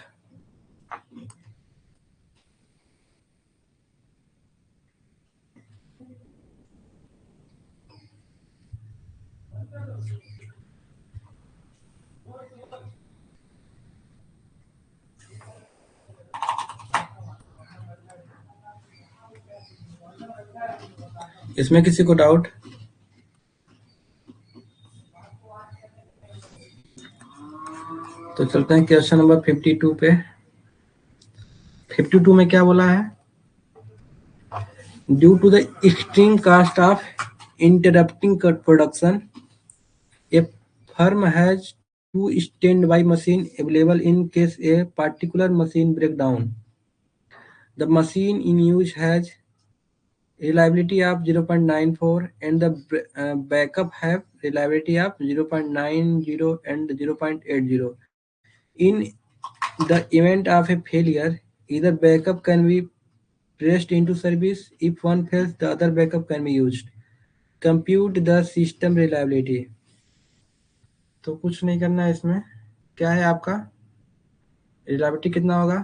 A: इसमें किसी को डाउट? तो चलते हैं क्वेश्चन नंबर 52 पे। 52 में क्या बोला है, due to the extreme cost of interrupting production a firm has to stand by machine available in case a particular machine break down. The machine in use has reliability of 0.94 and the backup have reliability of 0.90 and 0.80. In the event of a failure, either backup can be pressed into service. If one fails, the other backup can be used. Compute the system reliability. तो कुछ नहीं करना है इसमें। क्या है आपका रिलायबिलिटी कितना होगा,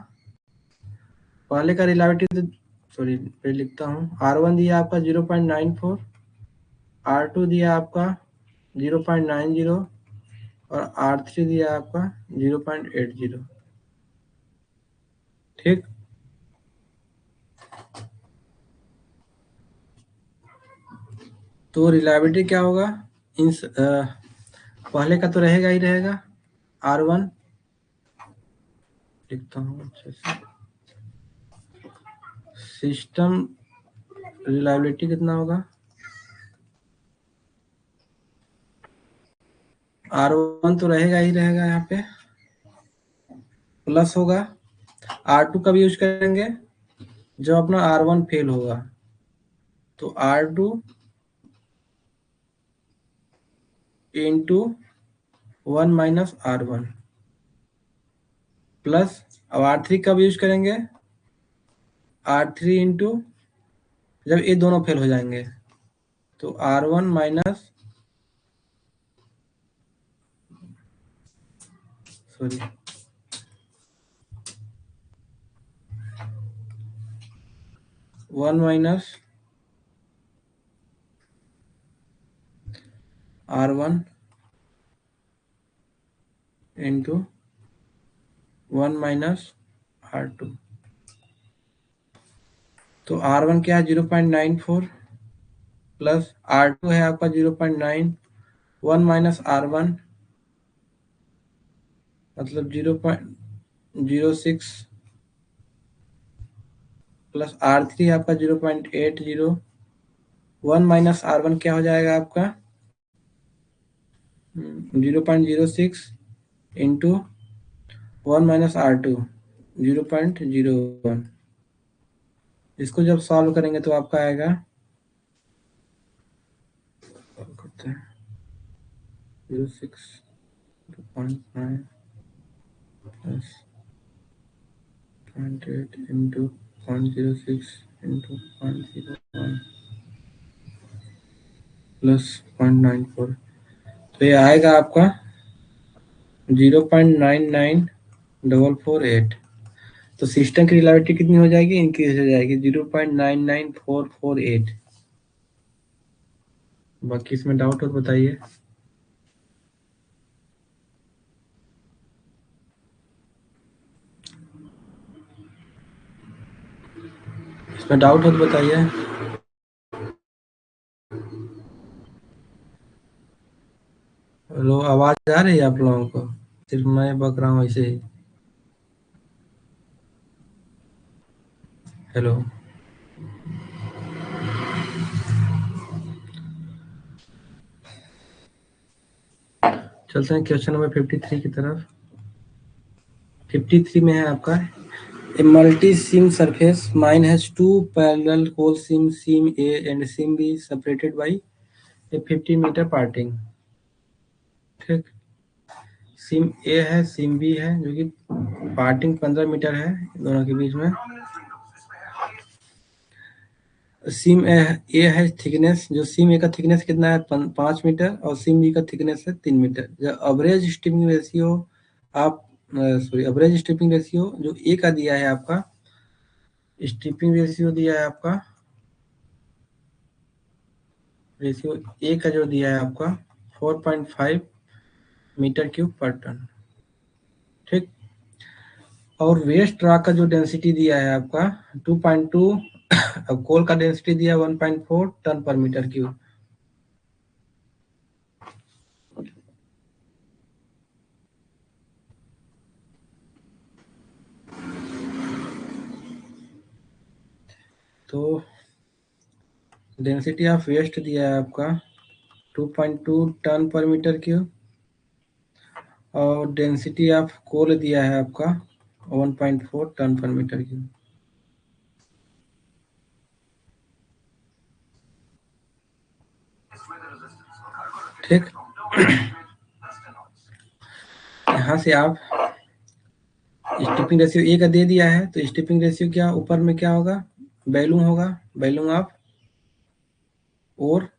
A: पहले का रिलायबिलिटी, सॉरी पे लिखता हूँ, R1 दिया आपका 0.94, R2 दिया आपका 0.90 और R3 दिया आपका 0.80। ठीक, तो रिलायबिलिटी क्या होगा, इन पहले का तो रहेगा ही रहेगा, R1 लिखता हूँ अच्छे से। सिस्टम रिलायबिलिटी कितना होगा, R1 तो रहेगा ही रहेगा, यहाँ पे प्लस होगा, R2 का भी यूज करेंगे जब अपना R1 फेल होगा, तो R2 into 1 minus R1 plus, अब R3 का भी यूज करेंगे, R3 इंटू, जब ये दोनों फेल हो जाएंगे तो R1 minus, sorry 1 minus R1 into 1 minus R2। तो R1 क्या है 0.94 प्लस R2 है आपका 0.9, 1 माइनस R1 मतलब 0.06 प्लस R3 आपका 0.80, 1 माइनस R1 क्या हो जाएगा आपका 0.06 इंटू 1 माइनस R2 0.01। इसको जब सॉल्व करेंगे तो आपका आएगा, करते हैं 06.9 प्लस 0.8 इंटू 0.06 इंटू 0.01 प्लस 0.94, तो ये आएगा आपका 0.99448। तो सिस्टम की रिलायबिलिटी कितनी हो जाएगी, इंक्रीज हो जाएगी 0.99448। बाकी इसमें डाउट हो बताइए। इसमें डाउट हो तो बताइए। हेलो, आवाज आ रही है आप लोगों को, सिर्फ मैं बक रहा हूँ ऐसे ही? हेलो, चलते हैं क्वेश्चन नंबर 53 की तरफ। 53 में है आपका, a multi-seam surface mine has two parallel hole seam A and seam B separated by a 50 meter parting. ठीक, सिम ए है, सिम बी है, जो कि पार्टिंग 15 मीटर है दोनों के बीच में। सिम ए है थिकनेस, जो सिम ए का थिकनेस कितना है 5 मीटर, और सिम बी का थिकनेस है 3 मीटर। जो एवरेज स्ट्रिपिंग रेशियो आप एवरेज स्ट्रिपिंग रेशियो जो ए का दिया है आपका, स्ट्रिपिंग रेशियो दिया है आपका, रेशियो ए का जो दिया है आपका 4.5 मीटर क्यूब पर टन। ठीक, और वेस्ट रॉक का जो डेंसिटी दिया है आपका 2.2, अब कोल का डेंसिटी दिया है 1.4 टन पर मीटर क्यूब। तो डेंसिटी ऑफ वेस्ट दिया है आपका 2.2 टन पर मीटर क्यूब, और डेंसिटी ऑफ कोल दिया है आपका 1.4 टन पर मीटर क्यूब। ठीक, यहाँ से आप स्टिपिंग रेशियो ए का दे दिया है, तो स्टिपिंग रेशियो क्या ऊपर में क्या होगा, वैल्यूम होगा, वैल्यूम ऑफ और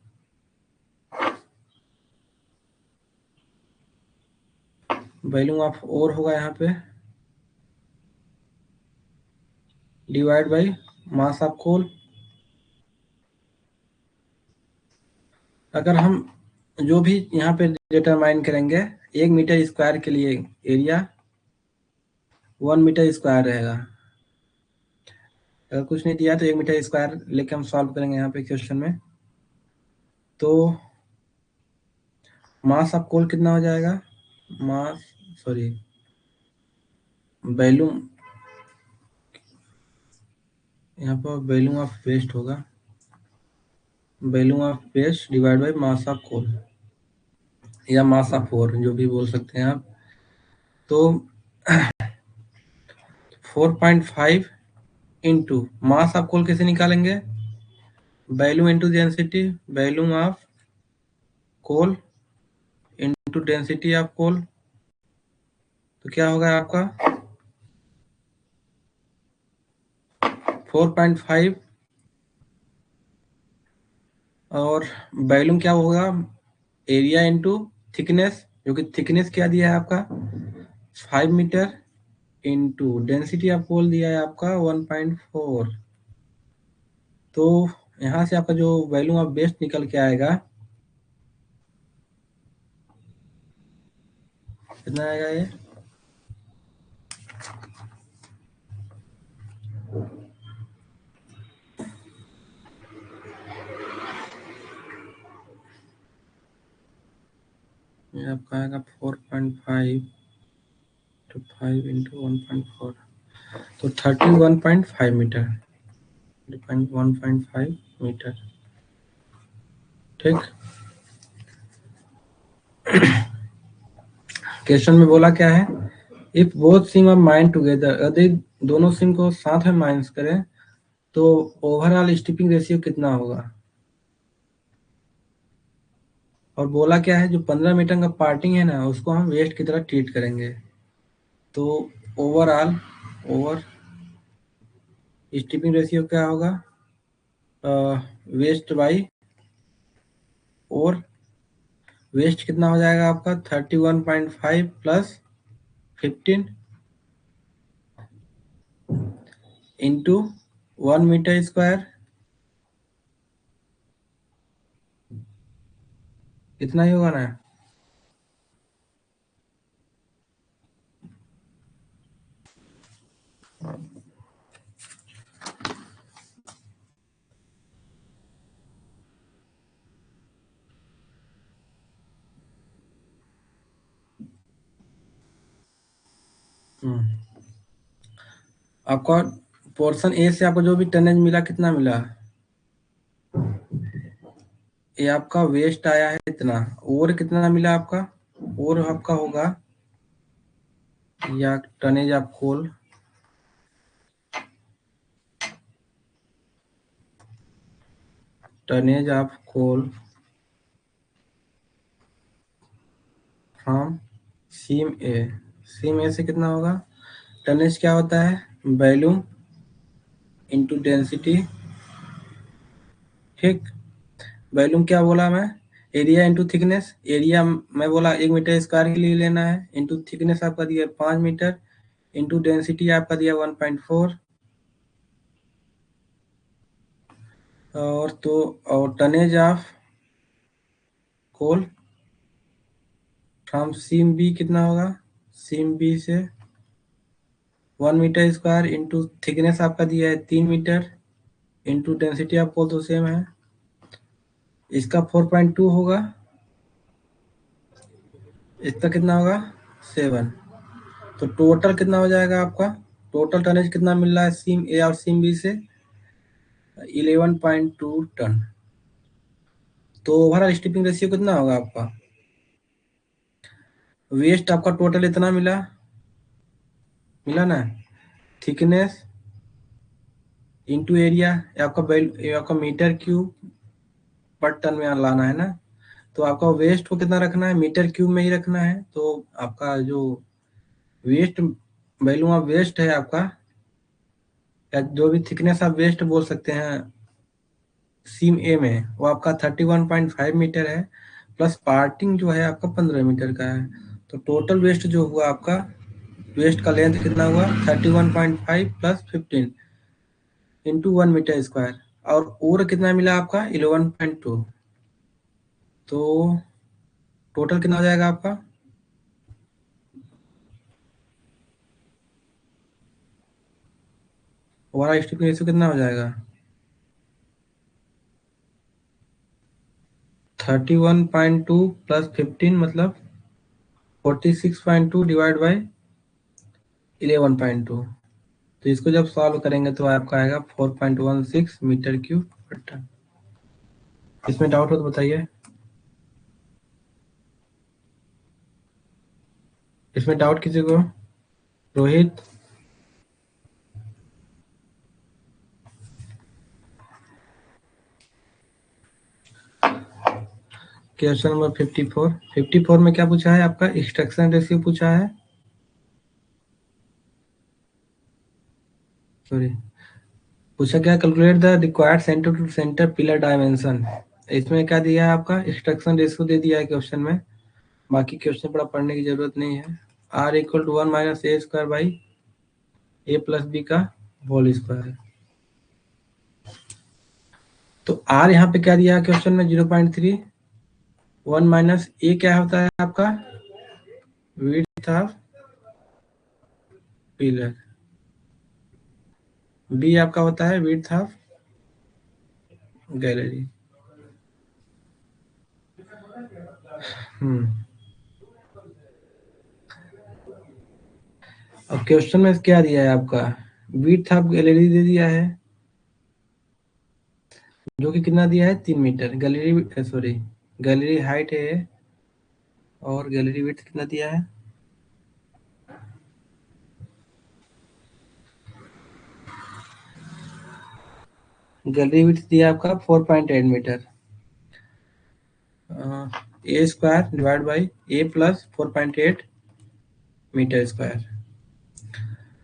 A: वैल्यूम ऑफ और होगा यहाँ पे divide by mass of coal. अगर हम जो भी यहाँ पे डिटरमाइन करेंगे, 1 मीटर स्क्वायर के लिए एरिया 1 मीटर स्क्वायर रहेगा। अगर कुछ नहीं दिया तो 1 मीटर स्क्वायर लेके हम सॉल्व करेंगे यहाँ पे क्वेश्चन में। तो मास ऑफ कोल कितना हो जाएगा, मास सॉरी वैल्यूम, यहाँ पर वैल्यूम ऑफ वेस्ट होगा, volume of waste divide by mass of coal, या मास ऑफ ओर, जो भी बोल सकते हैं आप। तो 4.5 इंटू मास ऑफ कोल कैसे निकालेंगे, volume into density, volume of coal into density of coal, तो क्या होगा आपका 4.5, और वैल्यूम क्या होगा, एरिया इंटू थिकनेस, जो कि थिकनेस क्या दिया है आपका 5 metre, into density of coal दिया है आपका 1.4। तो यहाँ से आपका जो वैल्यूम ऑफ बेस्ट निकल के आएगा, कितना आएगा ये आपका आएगा 4.5 तो 5 इंटू 1.4, तो 31.5 मीटर, 1.5 मीटर। ठीक, क्वेश्चन में बोला क्या है, if both seam are mined together, यदि दोनों सिम को साथ में माइंस करें तो ओवरऑल स्टिपिंग रेशियो कितना होगा। और बोला क्या है, जो 15 मीटर का पार्टिंग है ना, उसको हम वेस्ट की तरह ट्रीट करेंगे। तो ओवरऑल ओवर स्टिपिंग रेशियो क्या होगा, वेस्ट बाई, और वेस्ट कितना हो जाएगा आपका 31.5 प्लस 15 इंटू 1 मीटर स्क्वायर, इतना ही होगा ना। आपका पोर्शन ए से आपको जो भी टनेज मिला कितना मिला, ये आपका वेस्ट आया है इतना, और कितना मिला आपका, और आपका होगा या tonnage of coal, tonnage of coal from seam A से कितना होगा? टनेज क्या होता है? Volume into density. ठीक, वॉल्यूम क्या बोला मैं? Area into thickness. एरिया मैं बोला 1 मीटर स्क्वायर के लिए लेना है, इंटू थिकनेस आपका दिया 5 मीटर, इंटू डेंसिटी आपका दिया 1.4। और tonnage of coal from seam B कितना होगा? सीम बी से 1 मीटर स्क्वायर इंटू थिकनेस आपका दिया है 3 metre, into density of coal तो सेम है, इसका 4.2 होगा, इसका कितना होगा? 7। तो टोटल कितना हो जाएगा आपका? टोटल टनेज कितना मिल रहा है सीम ए और सीम बी से? 11.2 टन। तो ओवरऑल स्टिपिंग रेशियो कितना होगा आपका? वेस्ट आपका टोटल इतना मिला, मिला ना? थिकनेस इंटू एरिया, ये आपका मीटर क्यूब पर टन में लाना है ना, तो आपका वेस्ट को कितना रखना है? मीटर क्यूब में ही रखना है। तो आपका जो वेस्ट, वैल्यू ऑफ वेस्ट है आपका, या जो भी थिकनेस आप वेस्ट बोल सकते हैं सीम ए में, वो आपका 31.5 मीटर है, प्लस पार्टिंग जो है आपका 15 मीटर का है। तो टोटल वेस्ट जो हुआ आपका, वेस्ट का लेंथ कितना हुआ? 31.5 प्लस 15 इंटू 1 मीटर स्क्वायर, और कितना मिला आपका? 11.2। तो टोटल कितना हो जाएगा आपका? ओवरऑल स्टिपिंग रेशियो कितना हो जाएगा? 31.2 प्लस 15 मतलब 46.2 डिवाइड बाई 11.2। तो इसको जब सॉल्व करेंगे तो आपका आएगा 4.16 मीटर क्यूब पर टन। इसमें डाउट हो तो बताइए। इसमें डाउट किसी को? रोहित? Question number 54। 54 में क्या पूछा है आपका? एक्सट्रैक्शन रेशियो पूछा है, सॉरी, पूछा क्या? Calculate the required centre to centre pillar dimension. इसमें क्या दिया है आपका? एक्सट्रैक्शन रेशियो दे दिया है क्वेश्चन में, बाकी क्वेश्चन बड़ा पढ़ने की जरूरत नहीं है। R equal to 1 minus A square by a plus b का होल स्क्वायर। तो आर यहाँ पे क्या दिया है क्वेश्चन में? 0.3। 1 माइनस ए क्या होता है आपका? Width of pillar. बी आपका होता है विड्थ ऑफ गैलरी। अब क्वेश्चन में क्या दिया है आपका? विड्थ ऑफ गैलरी दे दिया है, जो कि कितना दिया है? 3 metre. Gallery, sorry, gallery height है, और गैलरी विड्थ कितना दिया है? गैलरी विड्थ दिया आपका 4.8 metre. A square divide by a plus 4.8 metre square.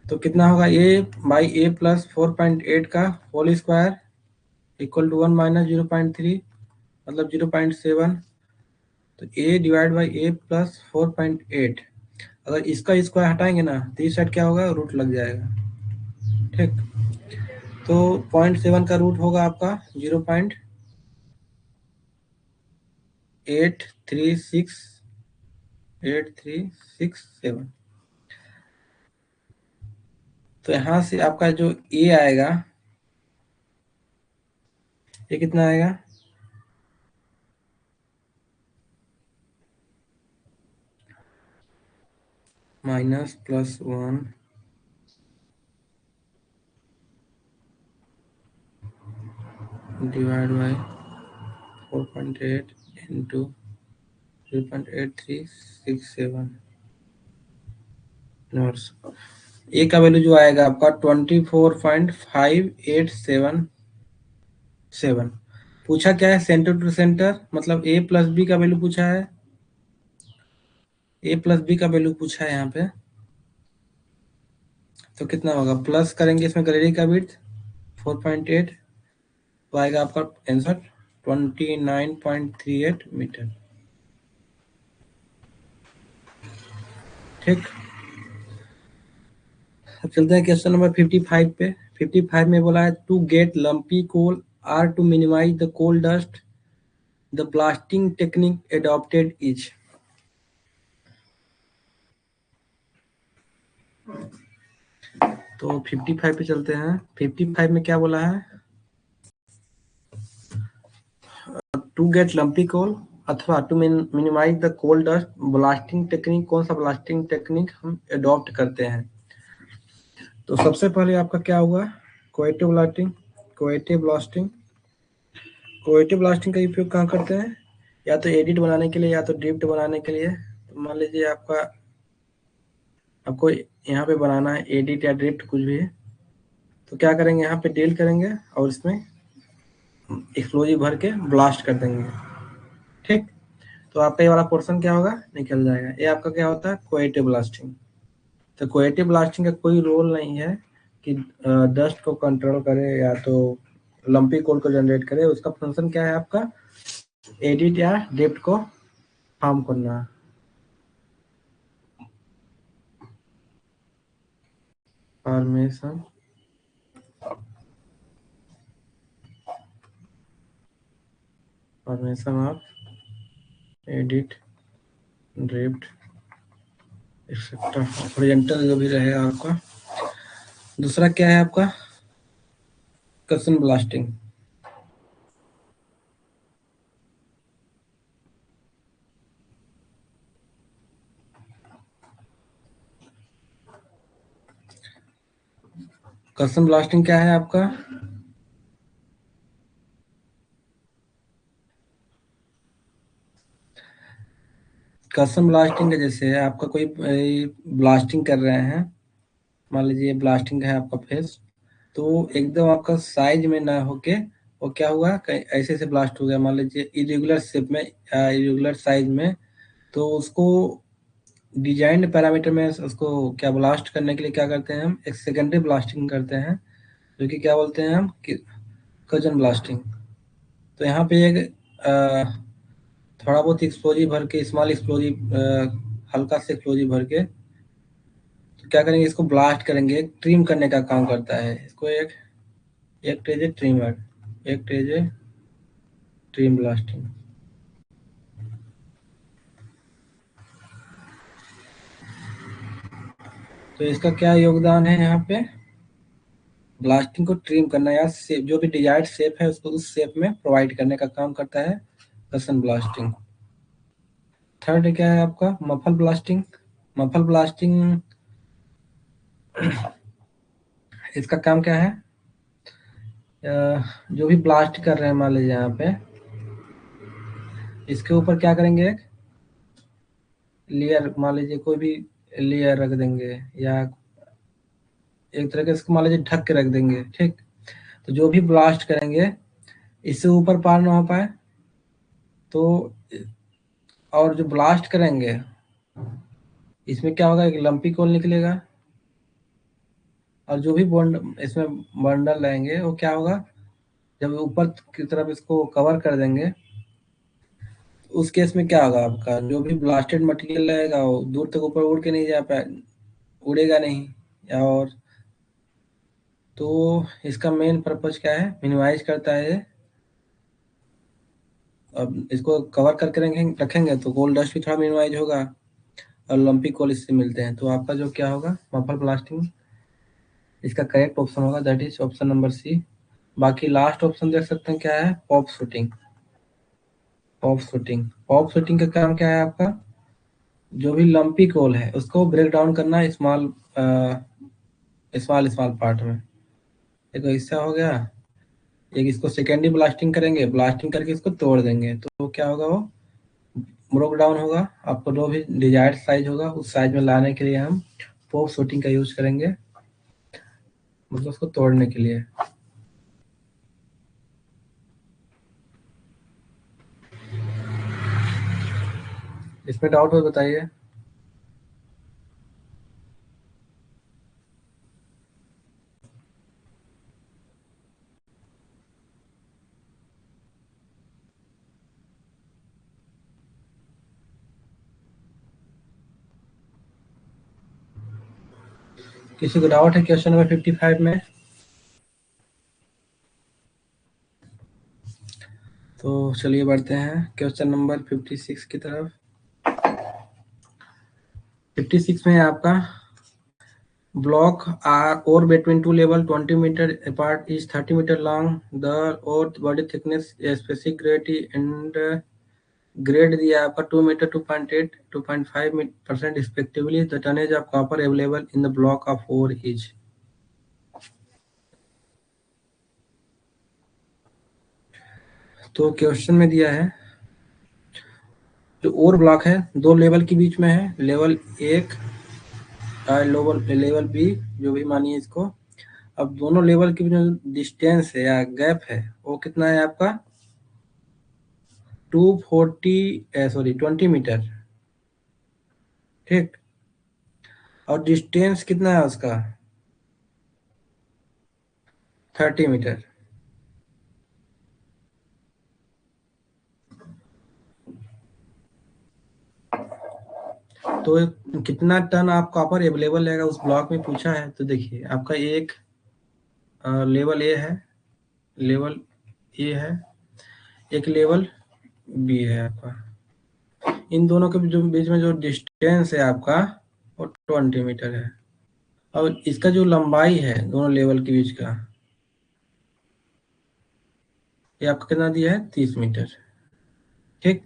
A: तो कितना होगा? ए बाई ए प्लस 4.8 का whole square equal to 1 minus 0.3 मतलब 0.7। तो a divide by a plus 4.8, अगर इसका स्क्वायर हटाएंगे ना तो इस साइड क्या होगा? रूट लग जाएगा। ठीक, तो 0.7 का रूट होगा आपका 0.8367। तो यहाँ से आपका जो ए आएगा, ये कितना आएगा? Minus plus 1 divide by 4.8 into 0.8367 knots. A का वैल्यू जो आएगा आपका 24.5877। पूछा क्या है? सेंटर टू सेंटर, मतलब ए प्लस बी का वैल्यू पूछा है, ए प्लस बी का वैल्यू पूछा है यहाँ पे, तो कितना होगा, प्लस करेंगे इसमें गैलरी का विड्थ 4.8, तो आएगा आपका आंसर 29.38 मीटर। ठीक, अब चलते हैं क्वेश्चन नंबर 55 पे। 55 में बोला है to get lumpy coal or to minimise the coal dust the blasting technique adopted is. तो 55 पे चलते हैं। 55 में क्या बोला है, टू गेट लंपी कोल अथवा to minimise the coal dust blasting technique, कौन सा ब्लास्टिंग टेक्निक हम एडॉप्ट करते हैं। तो सबसे पहले आपका क्या होगा, कोएटिव ब्लास्टिंग। कोएटिव ब्लास्टिंग, कोएटिव ब्लास्टिंग का उपयोग कहाँ करते हैं, या तो एडिट बनाने के लिए या तो ड्रिफ्ट बनाने के लिए। तो मान लीजिए आपको यहाँ पे बनाना है एडिट या ड्रिफ्ट कुछ भी है, तो क्या करेंगे, यहाँ पे डील करेंगे और इसमें एक्सप्लोजिव भर के ब्लास्ट कर देंगे। ठीक, तो आपका ये वाला पोर्शन क्या होगा, निकल जाएगा। ये आपका क्या होता है, कोएटिव ब्लास्टिंग। तो कोएटिव ब्लास्टिंग का कोई रोल नहीं है कि डस्ट को कंट्रोल करे या तो लंपी कोल को जनरेट करे। उसका फंक्शन क्या है आपका, एडिट या ड्रिफ्ट को फॉर्म करना। Formation formation of edit drift etcetera horizontal जो भी रहेगा आपका। दूसरा क्या है आपका, कसन ब्लास्टिंग। कसन ब्लास्टिंग क्या है आपका, कस्टम ब्लास्टिंग का जैसे है आपका कोई ब्लास्टिंग कर रहे हैं, मान लीजिए ब्लास्टिंग है आपका फेस, तो एकदम आपका साइज में ना होके वो क्या हुआ, कहीं ऐसे से ब्लास्ट हो गया, मान लीजिए इरेगुलर शेप में, इरेगुलर साइज में, तो उसको डिजाइन पैरामीटर में उसको क्या ब्लास्ट करने के लिए क्या करते हैं हम, एक सेकेंडरी ब्लास्टिंग करते हैं, जो कि क्या बोलते हैं हम कि कजन ब्लास्टिंग। तो यहाँ पे एक थोड़ा बहुत एक्सप्लोजिव भर के, स्मॉल एक्सप्लोजिव, हल्का से एक्सप्लोजिव भर के, तो क्या करेंगे, इसको ब्लास्ट करेंगे, ट्रिम करने का काम करता है। इसको एक ट्रेजे ट्रिमर, एक ट्रेजे ट्रिम ब्लास्टिंग। तो इसका क्या योगदान है यहाँ पे, ब्लास्टिंग को ट्रिम करना या जो भी डिजायर्ड शेप है उसको उस शेप में प्रोवाइड करने का काम करता है कसन ब्लास्टिंग। थर्ड क्या है आपका, मफल ब्लास्टिंग। मफल ब्लास्टिंग इसका काम क्या है, जो भी ब्लास्ट कर रहे हैं मान लीजिए यहाँ पे, इसके ऊपर क्या करेंगे, एक लेयर, मान लीजिए कोई भी लेयर रख देंगे या एक तरह के इसको मान लीजिए ढक के रख देंगे। ठीक, तो जो भी ब्लास्ट करेंगे इससे ऊपर पार ना हो पाए, तो और जो ब्लास्ट करेंगे इसमें क्या होगा, एक लंपी कोल निकलेगा, और जो भी बॉन्ड इसमें बंडल रहेंगे वो क्या होगा, जब ऊपर की तरफ इसको कवर कर देंगे, उस केस में क्या होगा, आपका जो भी ब्लास्टेड मटेरियल रहेगा वो दूर तक ऊपर उड़ के नहीं जा पाए, उड़ेगा नहीं। या और तो इसका मेन पर्पज क्या है, मिनिमाइज करता है ये। अब इसको कवर करके रखेंगे तो गोल्ड डस्ट भी थोड़ा मिनिमाइज होगा, और लंपी कोल इससे मिलते हैं। तो आपका जो क्या होगा, मफल ब्लास्टिंग, इसका करेक्ट ऑप्शन होगा, that is option number C. बाकी लास्ट ऑप्शन देख सकते हैं क्या है, pop shooting. Pop shooting, pop shooting का काम क्या है आपका, जो भी लंपी कोल है उसको ब्रेक डाउन करना स्मॉल स्मॉल स्मॉल पार्ट में। देखो हिस्सा हो गया, एक इसको सेकेंडरी ब्लास्टिंग करेंगे, ब्लास्टिंग करके इसको तोड़ देंगे, तो क्या होगा, वो ब्रोक डाउन होगा। आपको जो भी डिजायर्ड साइज होगा उस साइज में लाने के लिए हम पॉप शूटिंग का यूज करेंगे, मतलब उसको तोड़ने के लिए। इसमें डाउट हो बताइए। किसी को डाउट है क्वेश्चन नंबर 55 में? तो चलिए बढ़ते हैं क्वेश्चन नंबर 56 की तरफ। 56 में है आपका block are ore between two level 20 meter apart is 30 meter long. The ore body thickness specific gravity and grade दिया है आपका 2 metre 2.8 2.5% respectively. The tonnage of copper available in the block of ore is। तो क्वेश्चन में दिया है जो ओर ब्लॉक है दो लेवल के बीच में है, लेवल 1 लेवल बी जो भी मानिए इसको। अब दोनों लेवल की जो डिस्टेंस है या गैप है वो कितना है आपका 20 मीटर, ठीक। और डिस्टेंस कितना है उसका 30 मीटर। तो कितना टन आप कॉपर अवेलेबल रहेगा उस ब्लॉक में पूछा है। तो देखिए आपका एक लेवल ए है, लेवल ए है, एक लेवल बी है आपका। इन दोनों के जो बीच में जो डिस्टेंस है आपका वो 20 मीटर है। और इसका जो लंबाई है दोनों लेवल के बीच का ये आपका कितना दिया है 30 मीटर, ठीक।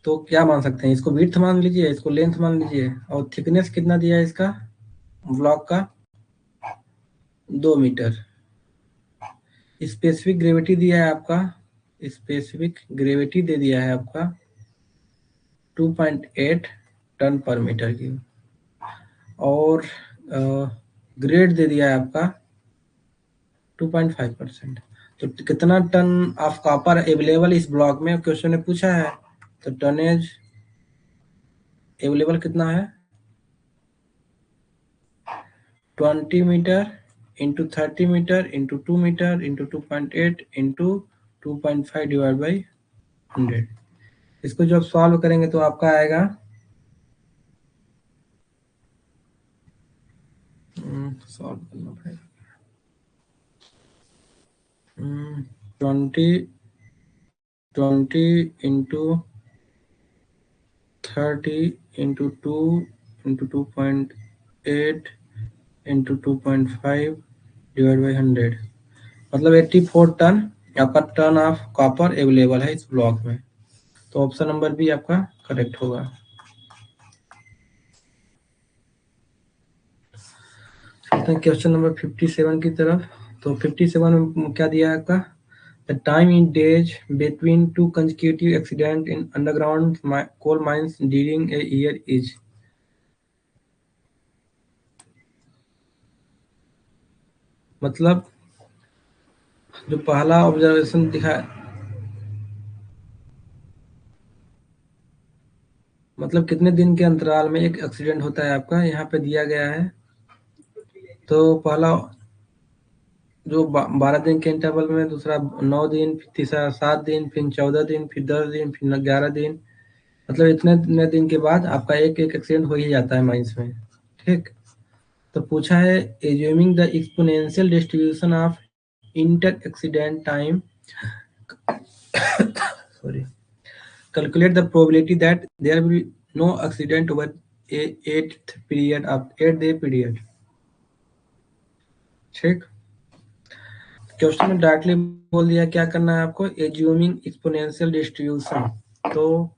A: तो क्या मान सकते हैं, इसको विड्थ मान लीजिए, इसको लेंथ मान लीजिए। और थिकनेस कितना दिया है इसका ब्लॉक का 2 मीटर। स्पेसिफिक ग्रेविटी दिया है आपका, स्पेसिफिक ग्रेविटी दे दिया है आपका 2.8 टन पर मीटर की। और ग्रेड दे दिया है आपका 2.5%। तो कितना टन ऑफ कॉपर अवेलेबल इस ब्लॉक में क्वेश्चन ने पूछा है। तो टनेज अवेलेबल कितना है 20 metre into 30 metre into 2 metre into 2.8 into 2.5 divide by 100। इसको जब सॉल्व करेंगे तो आपका आएगा सॉल्व करना पड़ेगा 20 into 30 into 2 into 2.8 into 2.5 divide by 100, मतलब 84 टन आपका टन ऑफ कॉपर अवेलेबल है इस ब्लॉक में। तो ऑप्शन नंबर बी आपका करेक्ट होगा। क्वेश्चन नंबर 57 की तरफ। तो 57 में क्या दिया है आपका the time in days between two consecutive accident in underground coal mines during a year is. मतलब जो पहला ऑब्जर्वेशन दिखा, मतलब कितने दिन के अंतराल में एक एक्सीडेंट होता है आपका यहाँ पे दिया गया है। तो पहला जो 12 दिन के इंटरवल में, दूसरा 9 दिन, फिर तीसरा 7 दिन, फिर 14 दिन, फिर 10 दिन, फिर 11 दिन। मतलब इतने दिन के बाद आपका एक एक एक्सीडेंट हो ही जाता है माइंस में, ठीक। तो पूछा है assuming the exponential distribution of inter accident time sorry calculate the probability that there will no accident over a 8 day period, ठीक। क्वेश्चन में डायरेक्टली बोल दिया क्या करना है आपको एज्यूमिंग एक्सपोनेंशियल डिस्ट्रीब्यूशन। तो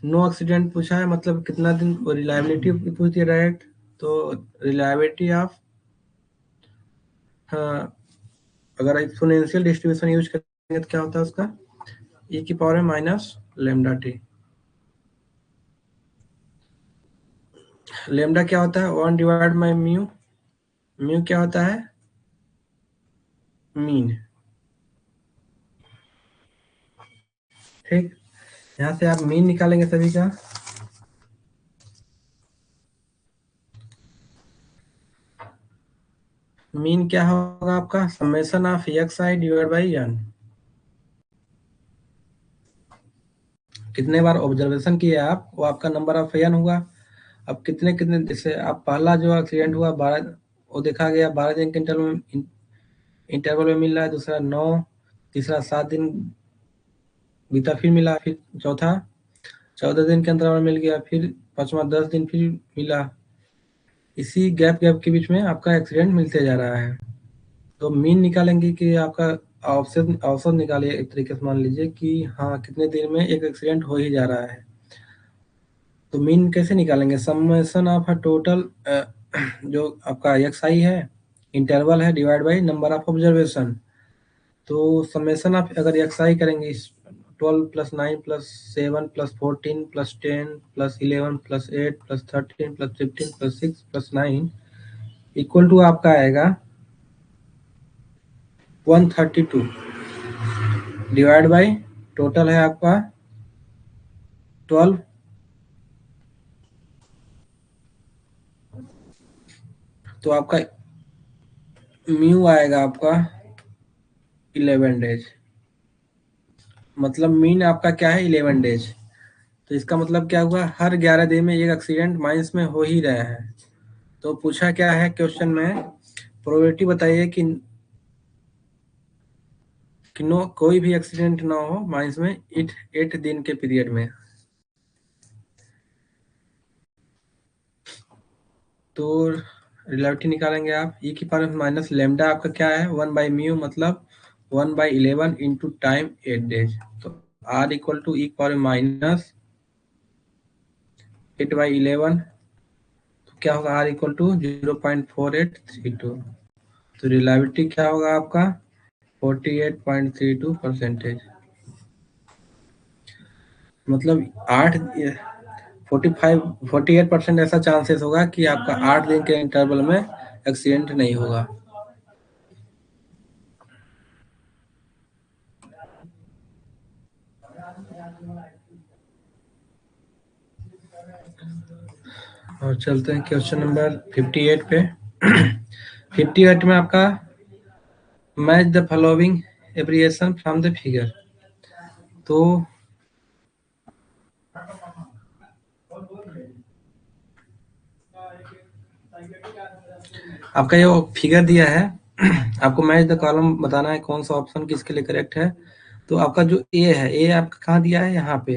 A: नो एक्सीडेंट पूछा है, मतलब कितना दिन रिलायबिलिटी पूछ दिया डायरेक्ट। तो रिलायबिलिटी ऑफ, हाँ, अगर एक्सपोनेंशियल डिस्ट्रीब्यूशन यूज करेंगे तो क्या होता है उसका e की पावर में माइनस लेमडा टी। लेमडा क्या होता है 1 डिवाइड बाई म्यू। म्यू क्या होता है मीन, ठीक। यहाँ से आप मीन निकालेंगे सभी का। मीन क्या होगा आपका summation of x i divide by n. कितने बार ऑब्जर्वेशन किए आप वो आपका नंबर ऑफ एन होगा। अब कितने कितने, जैसे आप पहला जो एक्सीडेंट हुआ 12, वो देखा गया 12 दिन के इंटरवल में मिल रहा है, दूसरा 9, तीसरा 7 दिन बीता फिर मिला, फिर चौथा 14 दिन के अंतराल में मिल गया, फिर पांचवा 10 दिन फिर मिला। इसी गैप गैप के बीच में आपका एक्सीडेंट मिलते जा रहा है। तो मीन निकालेंगे कि आपका औसत औसत निकालिए, एक तरीके से मान लीजिए कि हाँ कितने दिन में एक एक्सीडेंट हो ही जा रहा है। तो मीन कैसे निकालेंगे, समेशन ऑफ टोटल जो आपका एक्स आई है, इंटरवल है, divide by number of observation. तो समेशन ऑफ अगर एक्स आई करेंगे 12 + 9 + 7 + 14 + 10 + 11 + 8 + 13 + 15 + 6 + 9 इक्वल टू आपका आएगा 132 डिवाइड बाई टोटल है आपका 12, तो आपका म्यू आएगा आपका 11 डेज। मतलब मीन आपका क्या है 11 डेज। तो इसका मतलब क्या हुआ, हर 11 दिन में एक एक्सीडेंट माइंस में हो ही रहा है। तो पूछा क्या है क्वेश्चन में, प्रोबेबिलिटी बताइए कि नो कोई भी एक्सीडेंट ना हो माइंस में 8 दिन के पीरियड में। तो रिलेटिविटी निकालेंगे आप, ई की पावर माइनस लेमडा आपका क्या है 1/म्यू, मतलब 1/11 इंटू टाइम 8 डेज। तो आर इक्वल टू ई की पावर माइनस 8/11, तो क्या होगा आर इक्वल टू 0.4832। तो रिलायबिलिटी क्या होगा आपका 48.32%। मतलब 48% ऐसा चांसेस होगा कि आपका 8 दिन के इंटरवल में एक्सीडेंट नहीं होगा। और चलते हैं क्वेश्चन नंबर 58 पे। 58 में आपका match the following abbreviation from the figure. तो आपका ये फिगर दिया है, आपको मैच द कॉलम बताना है कौन सा ऑप्शन किसके लिए करेक्ट है। तो आपका जो ए है, ए आपका कहाँ दिया है, यहाँ पे,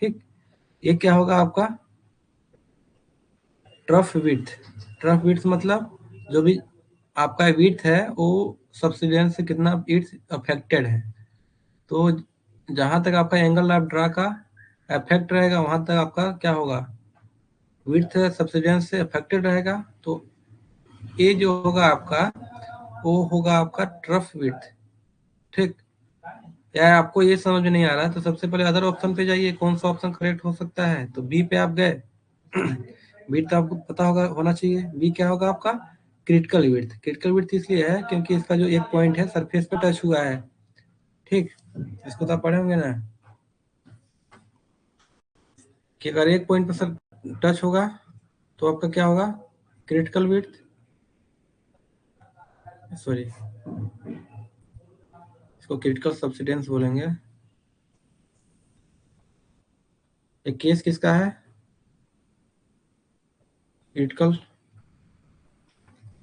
A: ठीक। ये क्या होगा आपका ट्रफ विड्थ। ट्रफ विड्थ मतलब जो भी आपका विड्थ है वो सब्सिडेंस से कितना विड्थ अफेक्टेड है। तो जहां तक आपका एंगल ऑफ ड्रा का इफेक्ट रहेगा वहां तक आपका क्या होगा, विड्थ सब्सिडेंस से अफेक्टेड रहेगा। तो ये जो होगा आपका वो होगा आपका ट्रफ विड्थ, ठीक। या आपको ये समझ में नहीं आ रहा है तो सबसे पहले अदर ऑप्शन पे जाइए, कौन सा ऑप्शन करेक्ट हो सकता है। तो बी पे आप गए, विड्थ आपको पता होगा होना चाहिए। बी क्या होगा आपका क्रिटिकल विड्थ। क्रिटिकल विड्थ इसलिए है क्योंकि इसका जो एक पॉइंट है सरफेस पे टच हुआ है, ठीक। इसको तो आप पढ़े होंगे ना कि अगर एक पॉइंट पर सर टच होगा तो आपका क्या होगा क्रिटिकल विड्थ, सॉरी इसको क्रिटिकल सब्सिडेंस बोलेंगे। एक केस किसका है, क्रिटिकल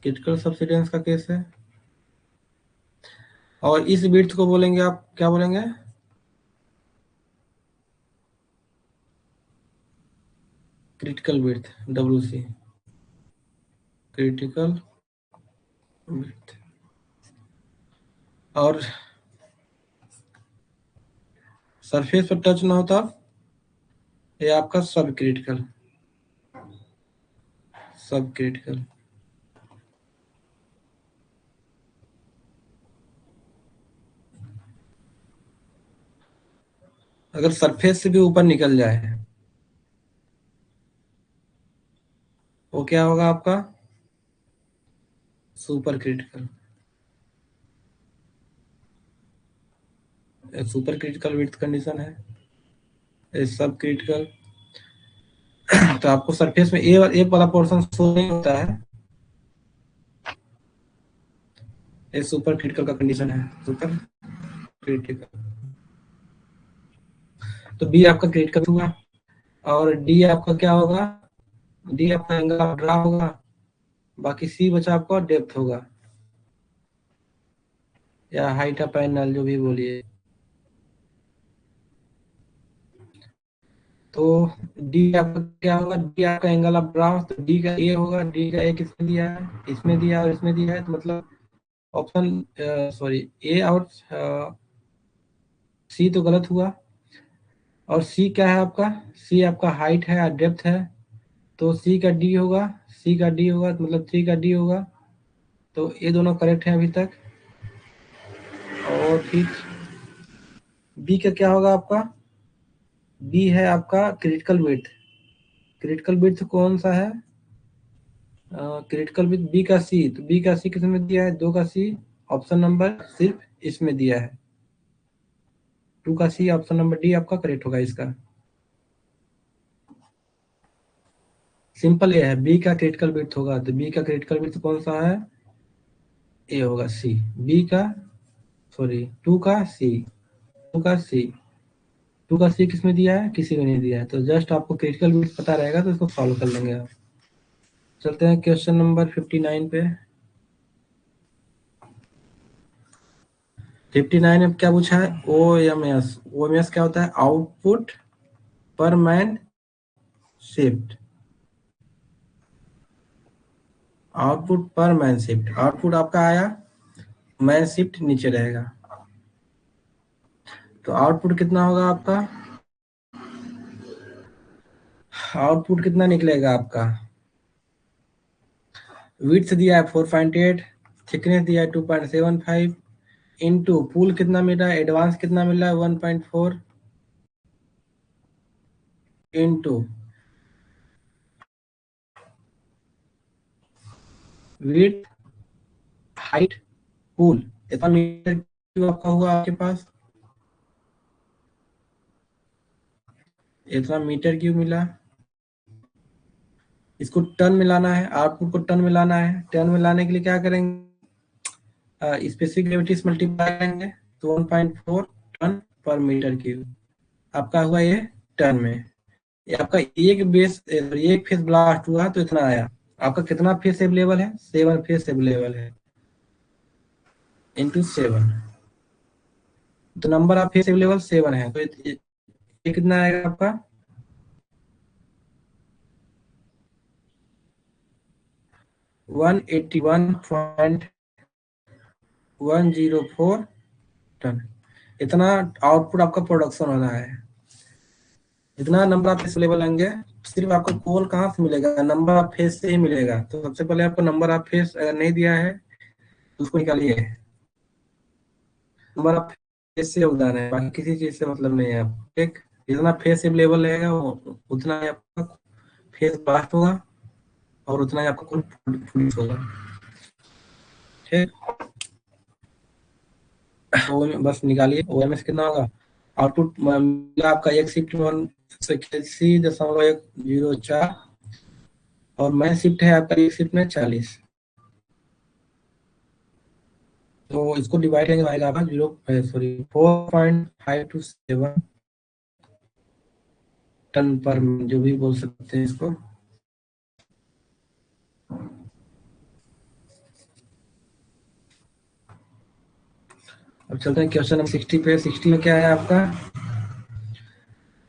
A: क्रिटिकल सब्सिडेंस का केस है। और इस विड्थ को बोलेंगे आप क्या बोलेंगे, critical width, WC critical width. और सरफेस पर टच ना होता ये आपका सब क्रिटिकल, सब क्रिटिकल। अगर सरफेस से भी ऊपर निकल जाए वो क्या होगा आपका super critical, super critical width condition है, सब क्रिटिकल। तो आपको सरफेस में ए वाला पोर्शन शो नहीं होता है, ये सुपर क्रिटिकल का कंडीशन है, सुपर क्रिटिकल। तो बी आपका क्रिटिकल हुआ। और डी आपका क्या होगा डी आपका एंगल ऑफ ड्रा होगा, बाकी सी बचा आपका डेप्थ होगा या हाइट ऑफ पैनल, जो भी बोलिए। तो डी आपका क्या होगा, डी आपका एंगल ऑफ ड्रा, तो डी का ए होगा, डी का ए किसमें दिया है, इसमें दिया है और इसमें दिया है, तो मतलब ऑप्शन सॉरी ए और सी तो गलत हुआ। और सी क्या है आपका, सी आपका हाइट है और डेप्थ है, तो सी का डी होगा, सी का डी होगा, तो मतलब 3 का डी होगा। तो ये दोनों करेक्ट है अभी तक। और फिर बी का क्या होगा आपका, बी है आपका क्रिटिकल विड्थ। क्रिटिकल विड्थ कौन सा है, क्रिटिकल विड्थ बी का सी, तो बी का सी किसमें दिया है, 2 का सी, ऑप्शन नंबर सिर्फ इसमें दिया है 2 का सी, ऑप्शन नंबर डी आपका करेक्ट होगा इसका। सिंपल ये है, बी का क्रिटिकल विड्थ होगा, तो बी का क्रिटिकल विड्थ कौन सा है, ए होगा सी, बी का सॉरी 2 का सी, 2 का सी, 2 का सी किसमें दिया है, किसी में नहीं दिया है, तो जस्ट आपको क्रिटिकल विड्थ पता रहेगा तो इसको सॉल्व कर लेंगे आप। चलते हैं क्वेश्चन नंबर 59 पे। 59 में क्या पूछा है, O M S. O M S क्या होता है, आउटपुट पर मैन शिफ्ट। आउटपुट पर मैन शिफ्ट, आउटपुट आपका आया, मैन शिफ्ट नीचे रहेगा, तो आउटपुट कितना होगा आपका, आउटपुट कितना निकलेगा आपका, विड्थ दिया है 4.8, थिकनेस दिया है 2.75, इनटू पूल कितना मिल रहा है, एडवांस कितना मिल रहा है 1.4, इनटू विड्थ हाइट पूल, इतना मीटर क्यूब आपका हुआ आपके पास, इतना मीटर क्यूब मिला। इसको टन में लाना है, आउटपुट को टन में लाना है, टन में लाने के लिए क्या करेंगे, स्पेसिफिक ग्रेविटी से मल्टीप्लाई करेंगे, तो 1.4 टन पर मीटर क्यूब आपका हुआ ये टन में। ये आपका एक फेज ब्लास्ट हुआ तो इतना आया, आपका कितना फेज अवेलेबल है, 7 फेज अवेलेबल है, इंटू 7, तो नंबर ऑफ फेज अवेलेबल 7 है, तो ये कितना आएगा आपका, 181.104 टन, इतना आउटपुट आपका प्रोडक्शन होना है। जितना नंबर ऑफ फेस अवेलेबल आएंगे, सिर्फ आपको कोल कहाँ से मिलेगा, नंबर ऑफ फेस से ही मिलेगा। तो सबसे पहले आपको नंबर ऑफ फेस अगर नहीं दिया है तो उसको निकालिए, नंबर ऑफ फेस से योगदान है, बाकी किसी चीज से मतलब नहीं है आपको, ठीक। जितना फेस अवेलेबल रहेगा उतना ही आपका फेस ब्लास्ट होगा और उतना ही आपका कुल प्रोड्यूस होगा, ठीक। बस निकालिए ओएमएस कितना होगा, आउटपुट मिला आपका एक शिफ्ट में 181.104 और मैं शिफ्ट है आपका एक शिफ्ट में 40, तो इसको डिवाइड करेंगे आएगा आपका 4.527 टन पर, जो भी बोल सकते हैं इसको। अब चलते हैं क्वेश्चन नंबर 60 पे। 60 में क्या है आपका,